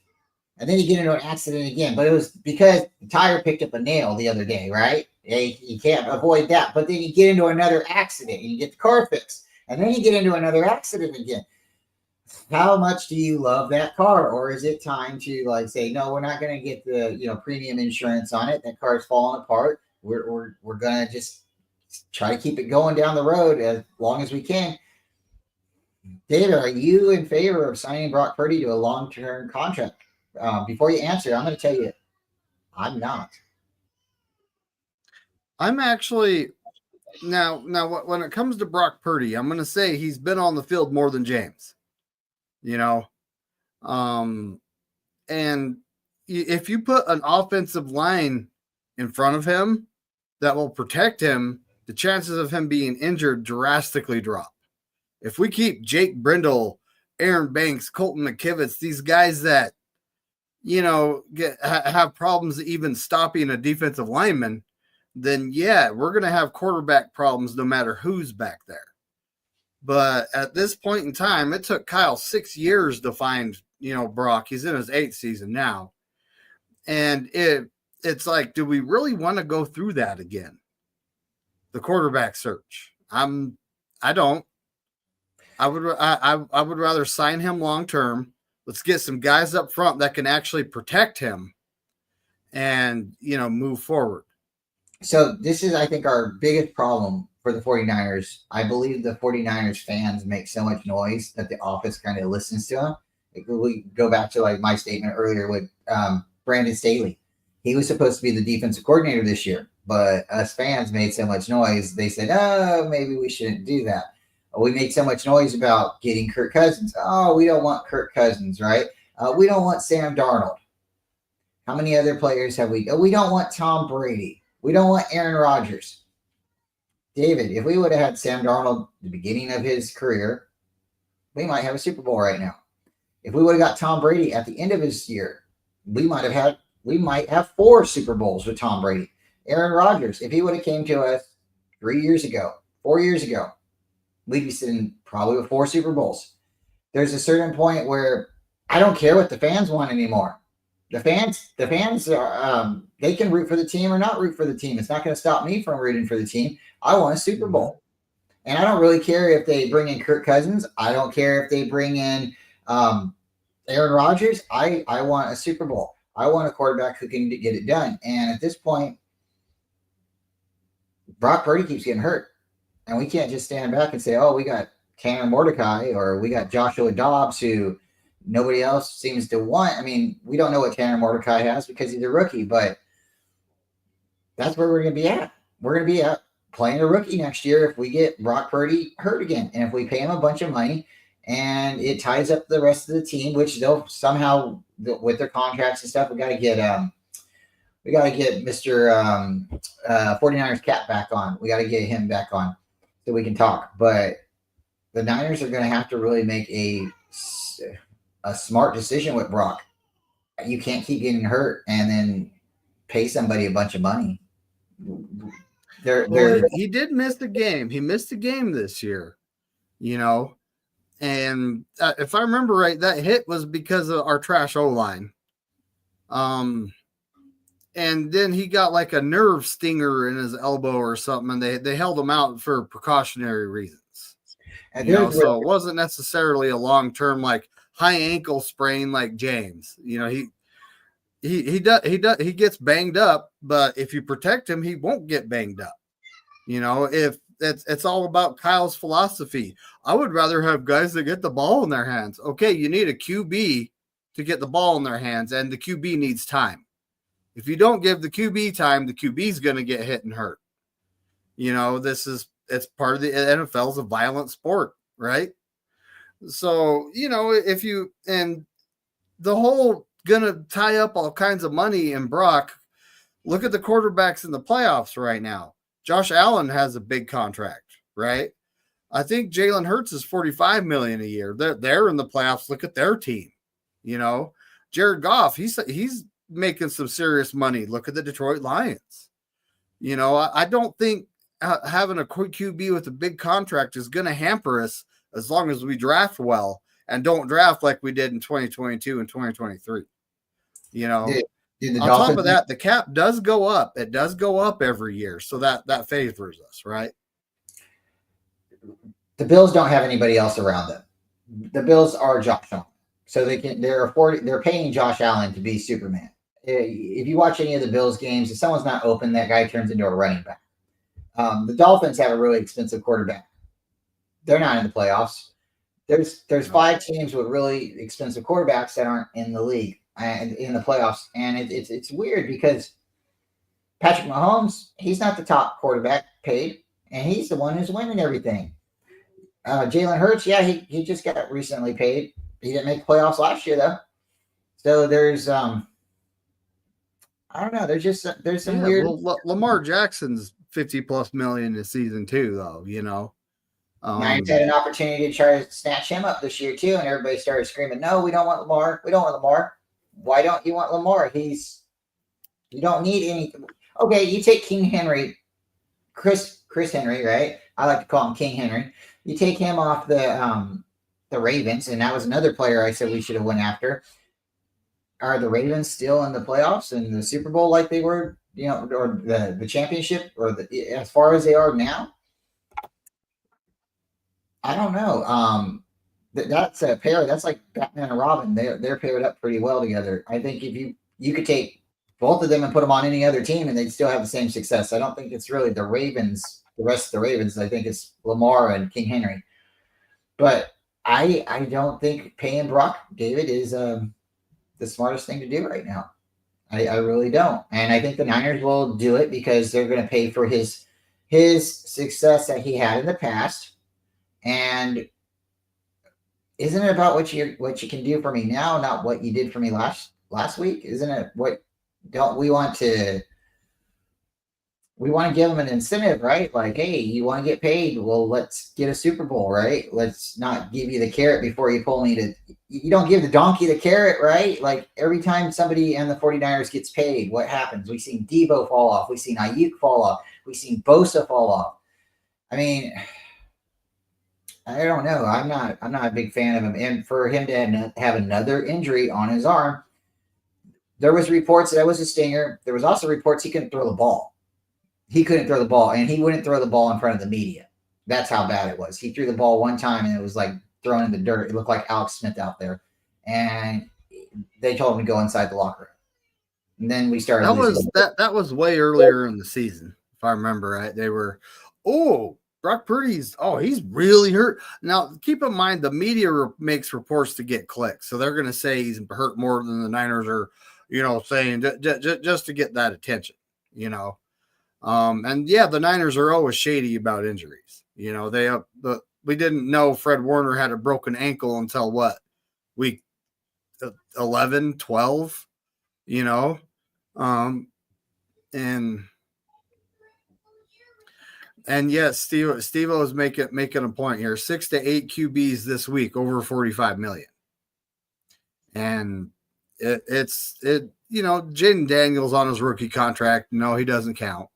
And then you get into an accident again. But it was because the tire picked up a nail the other day, right? You can't avoid that. But then you get into another accident and you get the car fixed. And then you get into another accident again. How much do you love that car? Or is it time to say, no, we're not going to get the premium insurance on it. That car's falling apart. We're going to just try to keep it going down the road as long as we can. David, are you in favor of signing Brock Purdy to a long-term contract? Before you answer, I'm going to tell you, I'm not.
I'm actually now when it comes to Brock Purdy, I'm going to say he's been on the field more than James. And if you put an offensive line in front of him that will protect him, the chances of him being injured drastically drop. If we keep Jake Brindle, Aaron Banks, Colton McKivitz, these guys that, have problems even stopping a defensive lineman, then yeah, we're going to have quarterback problems no matter who's back there. But at this point in time, it took Kyle 6 years to find Brock. He's in his 8th season now. And it's like, do we really want to go through that again? The quarterback search. I don't. I would rather sign him long term. Let's get some guys up front that can actually protect him and, move forward.
So this is, I think, our biggest problem for the 49ers. I believe the 49ers fans make so much noise that the office kind of listens to them. We go back to like my statement earlier with Brandon Staley. He was supposed to be the defensive coordinator this year, but us fans made so much noise. They said, oh, maybe we shouldn't do that. We made so much noise about getting Kirk Cousins. Oh, we don't want Kirk Cousins, right? We don't want Sam Darnold. How many other players have we? We don't want Tom Brady. We don't want Aaron Rodgers. David, if we would have had Sam Darnold at the beginning of his career, we might have a Super Bowl right now. If we would have got Tom Brady at the end of his year, we might have 4 Super Bowls with Tom Brady. Aaron Rodgers, if he would have came to us 4 years ago, we'd be sitting probably with 4 Super Bowls. There's a certain point where I don't care what the fans want anymore. The fans are they can root for the team or not root for the team. It's not going to stop me from rooting for the team. I want a Super Bowl. And I don't really care if they bring in Kirk Cousins. I don't care if they bring in Aaron Rodgers. I want a Super Bowl. I want a quarterback who can get it done. And at this point, Brock Purdy keeps getting hurt. And we can't just stand back and say, oh, we got Tanner Mordecai or we got Joshua Dobbs who nobody else seems to want. I mean, we don't know what Tanner Mordecai has because he's a rookie, but that's where we're going to be at. We're going to be at playing a rookie next year if we get Brock Purdy hurt again. And if we pay him a bunch of money and it ties up the rest of the team, which they'll somehow, with their contracts and stuff, we got to get Mr. 49ers Cap back on. We got to get him back on so we can talk. But the Niners are going to have to really make a smart decision with Brock. You can't keep getting hurt and then pay somebody a bunch of money.
He did miss the game. He missed the game this year, and if I remember right, that hit was because of our trash O-line. And then he got like a nerve stinger in his elbow or something, and they held him out for precautionary reasons. And so it wasn't necessarily a long-term like high ankle sprain like James. He gets banged up, but if you protect him, he won't get banged up. If it's all about Kyle's philosophy. I would rather have guys that get the ball in their hands. Okay, you need a QB to get the ball in their hands, and the QB needs time. If you don't give the QB time, the QB is going to get hit and hurt. It's part of the NFL's a violent sport, right? So, and the whole going to tie up all kinds of money in Brock. Look at the quarterbacks in the playoffs right now. Josh Allen has a big contract, right? I think Jalen Hurts is $45 million a year. They're in the playoffs. Look at their team. Jared Goff, he's making some serious money. Look at the Detroit Lions. I don't think having a quick QB with a big contract is going to hamper us as long as we draft well and don't draft like we did in 2022 and 2023. On top of that, the cap does go up. It does go up every year. So that favors us, right?
The Bills don't have anybody else around them. The Bills are Josh Allen. So they're paying Josh Allen to be Superman. If you watch any of the Bills games, if someone's not open, that guy turns into a running back. The Dolphins have a really expensive quarterback. They're not in the playoffs. There's 5 teams with really expensive quarterbacks that aren't in the league and in the playoffs. And it's weird because Patrick Mahomes, he's not the top quarterback paid, and he's the one who's winning everything. Jalen Hurts, yeah, he just got recently paid. He didn't make playoffs last year though. So there's I don't know. There's some weird.
Well, Lamar Jackson's $50+ million this season too, though.
Niners had an opportunity to try to snatch him up this year too, and everybody started screaming, "No, we don't want Lamar. We don't want Lamar. Why don't you want Lamar? You don't need anything." Okay, you take King Henry, Chris Henry, right? I like to call him King Henry. You take him off the the Ravens, and that was another player I said we should have went after. Are the Ravens still in the playoffs and the Super Bowl like they were, or the championship, or as far as they are now? I don't know. That's a pair. That's like Batman and Robin. They're paired up pretty well together. I think if you could take both of them and put them on any other team and they'd still have the same success. I don't think it's really the Ravens, the rest of the Ravens. I think it's Lamar and King Henry. But I don't think paying Brock David is the smartest thing to do right now. I really don't. And I think the Niners will do it because they're going to pay for his success that he had in the past. And isn't it about what you can do for me now, not what you did for me last week? Isn't it what don't we want to give them an incentive, right? Like, hey, you want to get paid? Well, let's get a Super Bowl, right? Let's not give you the carrot before you pull me to. You don't give the donkey the carrot, right? Like every time somebody in the 49ers gets paid, what happens? We've seen Debo fall off. We've seen Ayuk fall off. We've seen Bosa fall off. I mean, I don't know. I'm not a big fan of him. And for him to have another injury on his arm, there was reports that was a stinger. There was also reports he couldn't throw the ball. He couldn't throw the ball, and he wouldn't throw the ball in front of the media. That's how bad it was. He threw the ball one time, and it was like thrown in the dirt. It looked like Alex Smith out there. And they told him to go inside the locker room. And then we started.
That was way earlier in the season, if I remember right. They were, Brock Purdy's, he's really hurt. Now, keep in mind, the media makes reports to get clicks. So they're going to say he's hurt more than the Niners are, saying just to get that attention, And yeah, the Niners are always shady about injuries. We didn't know Fred Warner had a broken ankle until what? Week 11, 12, And yes, Steve is making a point here. 6 to 8 QBs this week, over 45 million. And Jaden Daniels on his rookie contract. No, he doesn't count.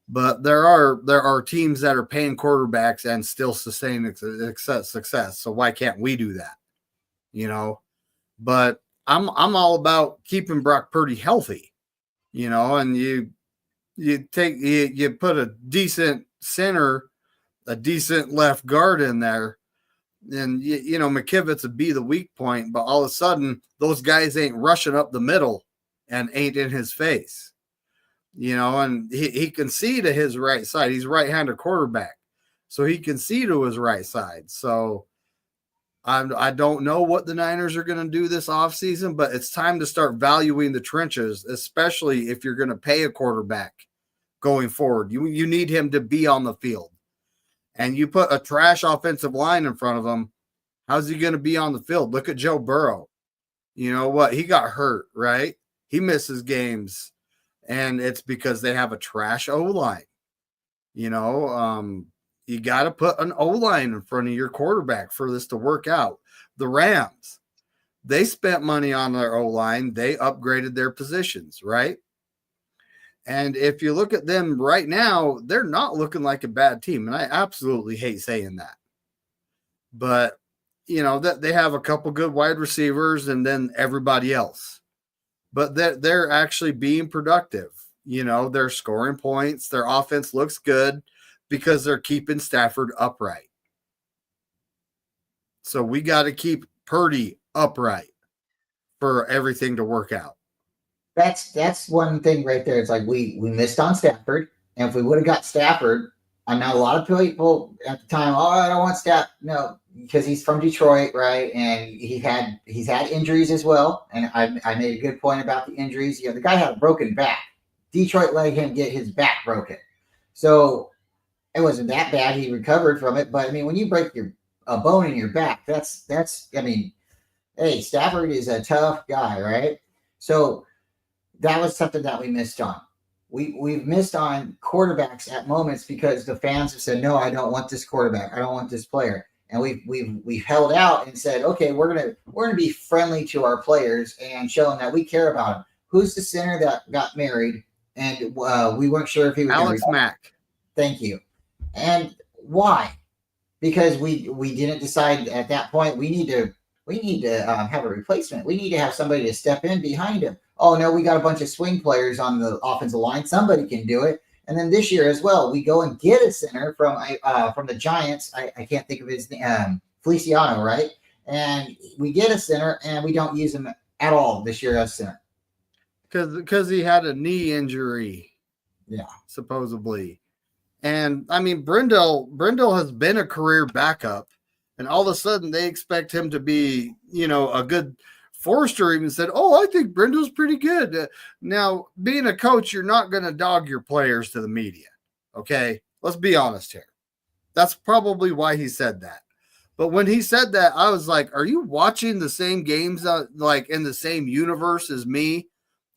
But there are teams that are paying quarterbacks and still sustain success. So why can't we do that? But I'm all about keeping Brock Purdy healthy, and you put a decent center, a decent left guard in there, and McKivitz would be the weak point, but all of a sudden those guys ain't rushing up the middle and ain't in his face, and he can see to his right side. He's right-handed quarterback, so he can see to his right side. So I don't know what the Niners are going to do this offseason, but it's time to start valuing the trenches, especially if you're going to pay a quarterback going forward. You need him to be on the field. And you put a trash offensive line in front of him, how's he going to be on the field? Look at Joe Burrow. You know what? He got hurt, right? He misses games, and it's because they have a trash O-line. You got to put an O-line in front of your quarterback for this to work out. The Rams, they spent money on their O-line. They upgraded their positions, right? And if you look at them right now, they're not looking like a bad team. And I absolutely hate saying that. But, that they have a couple good wide receivers and then everybody else. But they're actually being productive. They're scoring points. Their offense looks good because they're keeping Stafford upright. So we got to keep Purdy upright for everything to work out.
That's one thing right there. It's like we missed on Stafford, and if we would have got Stafford, I know a lot of people at the time, I don't want Stafford. No, because he's from Detroit, right? And he's had injuries as well. And I made a good point about the injuries. The guy had a broken back. Detroit let him get his back broken, so it wasn't that bad. He recovered from it, but I mean, when you break a bone in your back, that's. I mean, hey, Stafford is a tough guy, right? So that was something that we missed on. We've missed on quarterbacks at moments because the fans have said, no, I don't want this quarterback. I don't want this player. And we've held out and said, okay, we're gonna be friendly to our players and show them that we care about them. Who's the center that got married? And we weren't sure if he was
Alex Mack.
Thank you. And why? because we didn't decide at that point we need to have a replacement. We need to have somebody to step in behind him. Oh no, we got a bunch of swing players on the offensive line. Somebody can do it. And then this year as well, we go and get a center from the Giants. I can't think of his name, Feliciano, right? And we get a center, and we don't use him at all this year as center
because he had a knee injury.
Yeah,
supposedly. And I mean, Brindle has been a career backup, and all of a sudden they expect him to be, a good. Forrester even said, "Oh, I think Brindle's pretty good." Now, being a coach, you're not going to dog your players to the media. Okay, let's be honest here. That's probably why he said that. But when he said that, I was like, "Are you watching the same games, like in the same universe as me?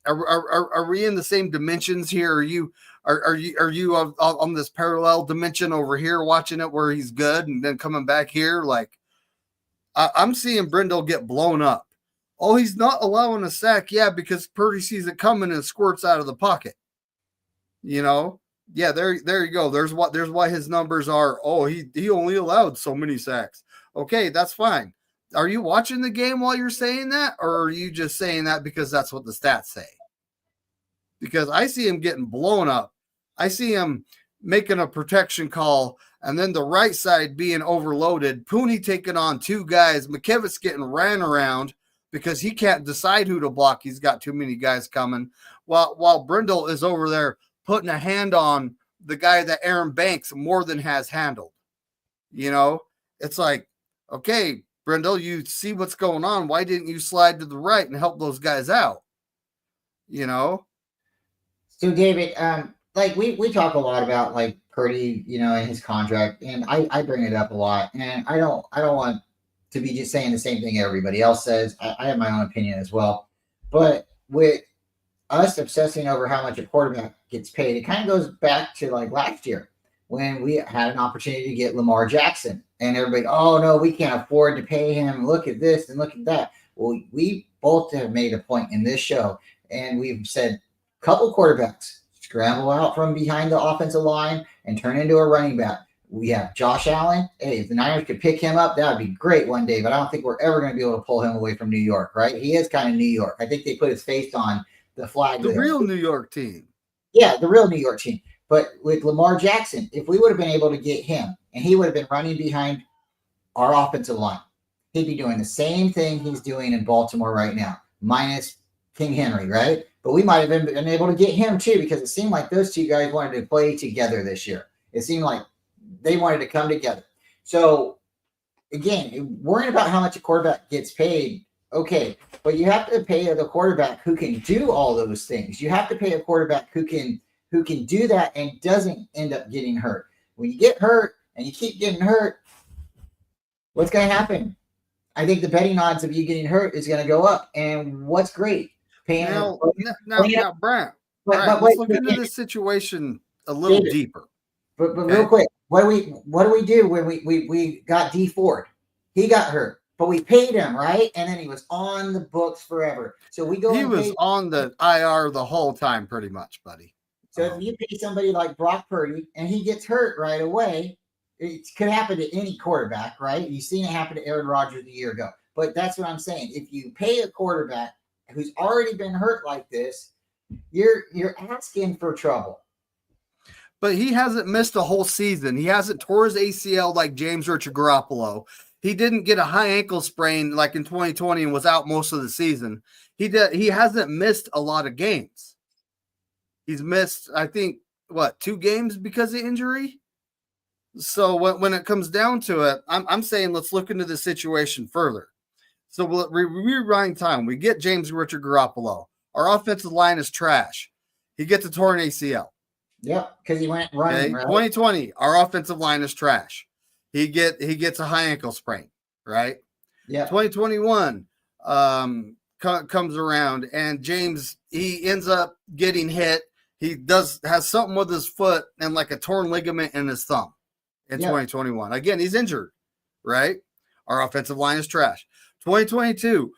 Are we in the same dimensions here? Are you on this parallel dimension over here watching it where he's good and then coming back here? Like I'm seeing Brindle get blown up. Oh, he's not allowing a sack. Yeah, because Purdy sees it coming and squirts out of the pocket. Yeah, there you go. There's why his numbers are. Oh, he only allowed so many sacks. Okay, that's fine. Are you watching the game while you're saying that, or are you just saying that because that's what the stats say? Because I see him getting blown up. I see him making a protection call, and then the right side being overloaded. Pooney taking on two guys. McKivitz getting ran around because he can't decide who to block. He's got too many guys coming. While Brindle is over there putting a hand on the guy that Aaron Banks more than has handled. It's like, okay, Brindle, you see what's going on. Why didn't you slide to the right and help those guys out?
So David, like we talk a lot about like Purdy, and his contract, and I bring it up a lot, and I don't want to be just saying the same thing everybody else says. I have my own opinion as well, but with us obsessing over how much a quarterback gets paid, it kind of goes back to like last year when we had an opportunity to get Lamar Jackson, and everybody, oh no, we can't afford to pay him. Look at this and look at that. Well, we both have made a point in this show, and we've said a couple quarterbacks scramble out from behind the offensive line and turn into a running back. We have Josh Allen. Hey, if the Niners could pick him up, that would be great one day, but I don't think we're ever going to be able to pull him away from New York, right? He is kind of New York. I think they put his face on the flag.
The real New York team.
Yeah, the real New York team. But with Lamar Jackson, if we would have been able to get him and he would have been running behind our offensive line, he'd be doing the same thing he's doing in Baltimore right now, minus King Henry, right? But we might have been able to get him too, because it seemed like those two guys wanted to play together this year. It seemed like they wanted to come together. So again, worrying about how much a quarterback gets paid, okay, but you have to pay the quarterback who can do all those things. You have to pay a quarterback who can do that and doesn't end up getting hurt. When you get hurt and you keep getting hurt, what's going to happen? I think the betting odds of you getting hurt is going to go up. And what's great? Paying
now, Bryant, let's look into this situation a little deeper.
But real quick, what do we do when we got D Ford? He got hurt, but we paid him, right? And then he was on the books forever. So we go.
He was on the IR the whole time, pretty much, buddy.
So if you pay somebody like Brock Purdy and he gets hurt right away, it could happen to any quarterback, right? You've seen it happen to Aaron Rodgers a year ago. But that's what I'm saying. If you pay a quarterback who's already been hurt like this, you're asking for trouble.
But he hasn't missed a whole season. He hasn't tore his ACL like James Richard Garoppolo. He didn't get a high ankle sprain like in 2020 and was out most of the season. He hasn't missed a lot of games. He's missed, I think, 2 games because of injury? So when it comes down to it, I'm saying let's look into the situation further. So we'll rewind time. We get James Richard Garoppolo. Our offensive line is trash. He gets a torn ACL.
Yep, because he went running.
Okay?
Right?
2020, our offensive line is trash. He gets a high ankle sprain, right?
Yeah.
2021 comes around, and James, he ends up getting hit. He has something with his foot and like a torn ligament in his thumb in 2021. Again, he's injured, right? Our offensive line is trash. 2022,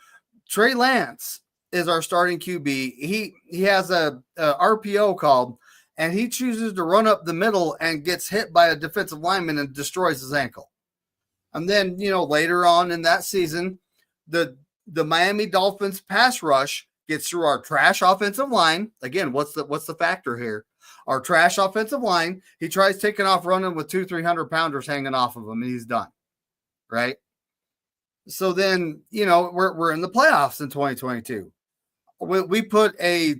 Trey Lance is our starting QB. He has a RPO called, and he chooses to run up the middle and gets hit by a defensive lineman and destroys his ankle. And then, later on in that season, the Miami Dolphins pass rush gets through our trash offensive line. Again, what's the factor here? Our trash offensive line. He tries taking off running with 300 pounders hanging off of him, and he's done. Right. So then, we're in the playoffs in 2022. We put a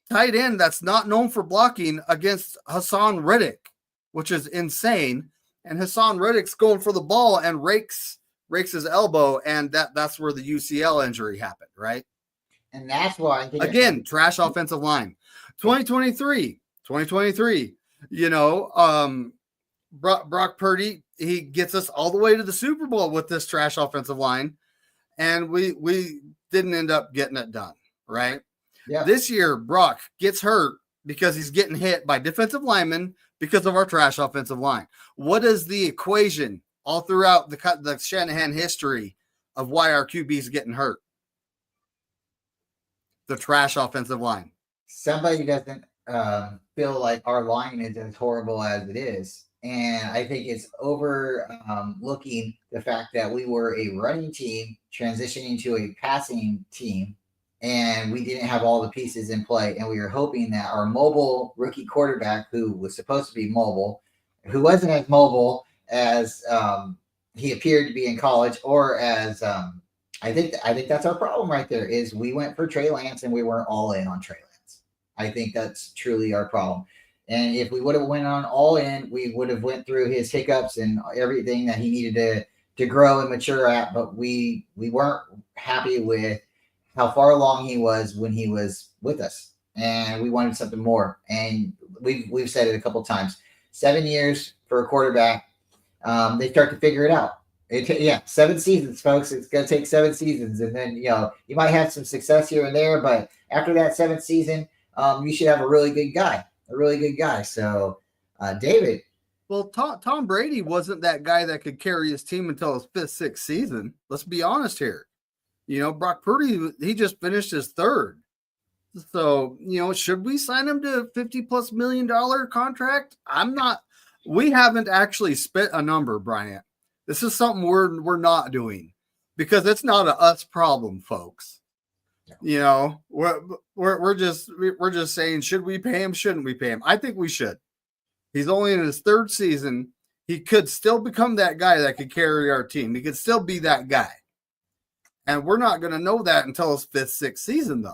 tight end that's not known for blocking against Hassan Reddick, which is insane. And Hassan Reddick's going for the ball and rakes his elbow, and that's where the UCL injury happened, right?
And that's why
again, trash offensive line. 2023, Brock Purdy, he gets us all the way to the Super Bowl with this trash offensive line, and we didn't end up getting it done, right?
Yeah.
This year, Brock gets hurt because he's getting hit by defensive linemen because of our trash offensive line. What is the equation all throughout the Shanahan history of why our QB is getting hurt? The trash offensive line.
Somebody doesn't feel like our line is as horrible as it is. And I think it's overlooking the fact that we were a running team transitioning to a passing team, and we didn't have all the pieces in play. And we were hoping that our mobile rookie quarterback, who was supposed to be mobile, who wasn't as mobile as he appeared to be in college, or as I think that's our problem right there. Is we went for Trey Lance and we weren't all in on Trey Lance. I think that's truly our problem. And if we would have went on all in, we would have went through his hiccups and everything that he needed to grow and mature at. But we weren't happy with how far along he was when he was with us, and we wanted something more. And we've said it a couple of times. 7 years for a quarterback, they start to figure it out. 7 seasons, folks. It's going to take 7 seasons, and then you might have some success here and there, but after that 7th season, you should have a really good guy. So, David.
Well, Tom Brady wasn't that guy that could carry his team until his 5th, 6th season. Let's be honest here. Brock Purdy, he just finished his 3rd. So, should we sign him to a $50+ million contract? We haven't actually spit a number, Bryant. This is something we're not doing because it's not a us problem, folks. We're just saying, should we pay him? Shouldn't we pay him? I think we should. He's only in his 3rd season. He could still become that guy that could carry our team. He could still be that guy. And we're not going to know that until his 5th, 6th season, though.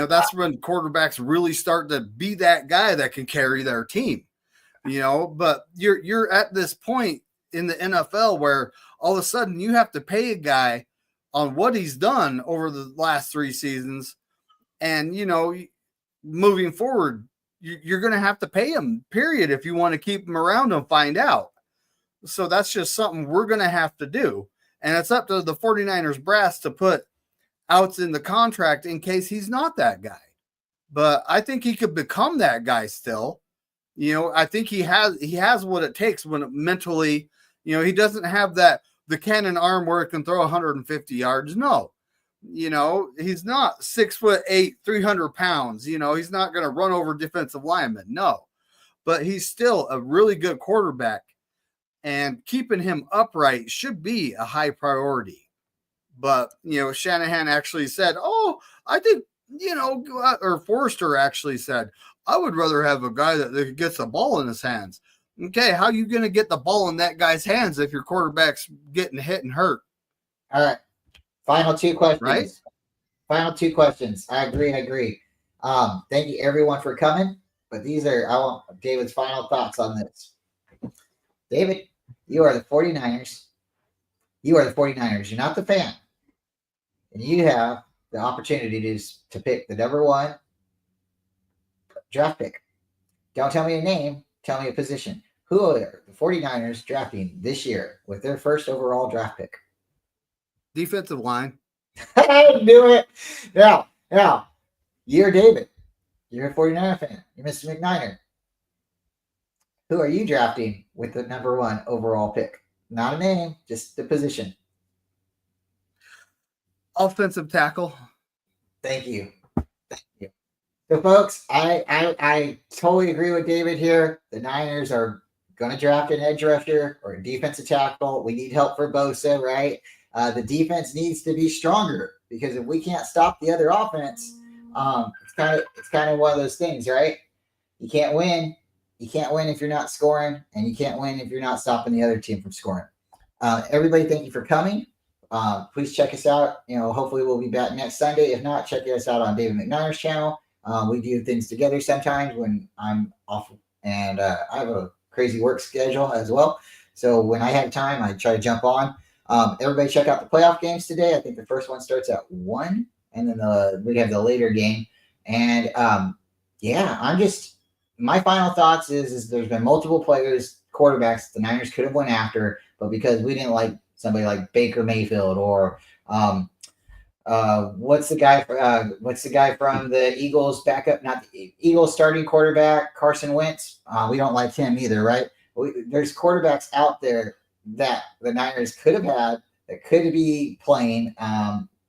That's when quarterbacks really start to be that guy that can carry their team. But you're at this point in the NFL where all of a sudden you have to pay a guy on what he's done over the last 3 seasons. And, moving forward, you're going to have to pay him, period, if you want to keep him around and find out. So that's just something we're going to have to do. And it's up to the 49ers brass to put outs in the contract in case he's not that guy. But I think he could become that guy still. I think he has what it takes when mentally, he doesn't have the cannon arm where it can throw 150 yards. No, he's not 6'8", 300 pounds. He's not going to run over defensive linemen. No, but he's still a really good quarterback, and keeping him upright should be a high priority. But, Shanahan actually said, I think, or Forrester actually said, I would rather have a guy that gets the ball in his hands. Okay, how are you going to get the ball in that guy's hands if your quarterback's getting hit and hurt?
All right. Final 2 questions.
Right?
Final 2 questions. I agree. Thank you, everyone, for coming. But I want David's final thoughts on this. David, you are the 49ers. You're not the fan. And you have the opportunity to pick the number 1 draft pick. Don't tell me a name. Tell me a position. Who are the 49ers drafting this year with their 1st overall draft pick?
Defensive line.
I knew it. Now, you're David. You're a 49er fan. You're Mr. McNiner. Who are you drafting with the number 1 overall pick? Not a name, just the position.
Offensive tackle.
Thank you. So, folks, I totally agree with David here. The Niners are going to draft an edge rusher or a defensive tackle. We need help for Bosa, right? The defense needs to be stronger because if we can't stop the other offense, it's kind of one of those things, right? You can't win. You can't win if you're not scoring, and you can't win if you're not stopping the other team from scoring. Everybody, thank you for coming. Please check us out. Hopefully we'll be back next Sunday. If not, check us out on David McNiner's channel. We do things together sometimes when I'm off, and I have a crazy work schedule as well. So when I have time, I try to jump on. Everybody check out the playoff games today. I think the first one starts at 1, and then we have the later game. And my final thoughts is there's been multiple quarterbacks the Niners could have went after, but because we didn't like somebody like Baker Mayfield or what's the guy from the Eagles backup, not the Eagles starting quarterback, Carson Wentz. We don't like him either, right? There's quarterbacks out there that the Niners could have had that could be playing,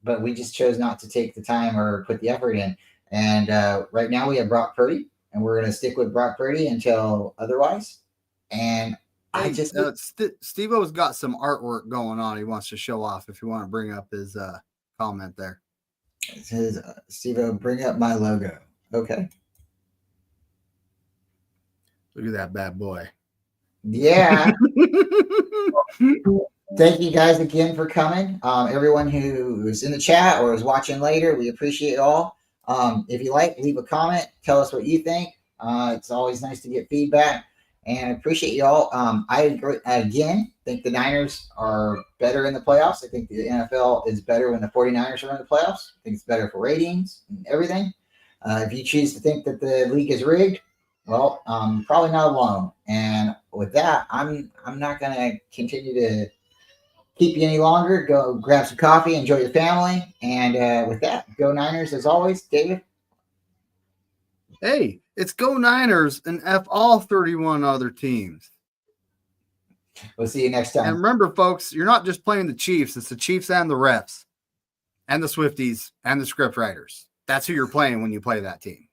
but we just chose not to take the time or put the effort in. And right now we have Brock Purdy, and we're going to stick with Brock Purdy until otherwise. And
Steve-O's got some artwork going on he wants to show off if you want to bring up his comment there.
It says, Steve-O, bring up my logo. Okay.
Look at that bad boy.
Yeah. Thank you guys again for coming. Everyone who is in the chat or is watching later, we appreciate it all. If you like, leave a comment. Tell us what you think. It's always nice to get feedback, and appreciate y'all. I agree, again think the Niners are better in the playoffs. I think the NFL is better when the 49ers are in the playoffs. I think it's better for ratings and everything. If you choose to think that the league is rigged, well, probably not alone. And with that, I'm not going to continue to keep you any longer. Go grab some coffee, enjoy your family. And with that, go Niners as always. David?
Hey, it's go Niners and F all 31 other teams.
We'll see you next time.
And remember, folks, you're not just playing the Chiefs. It's the Chiefs and the refs and the Swifties and the script writers. That's who you're playing when you play that team.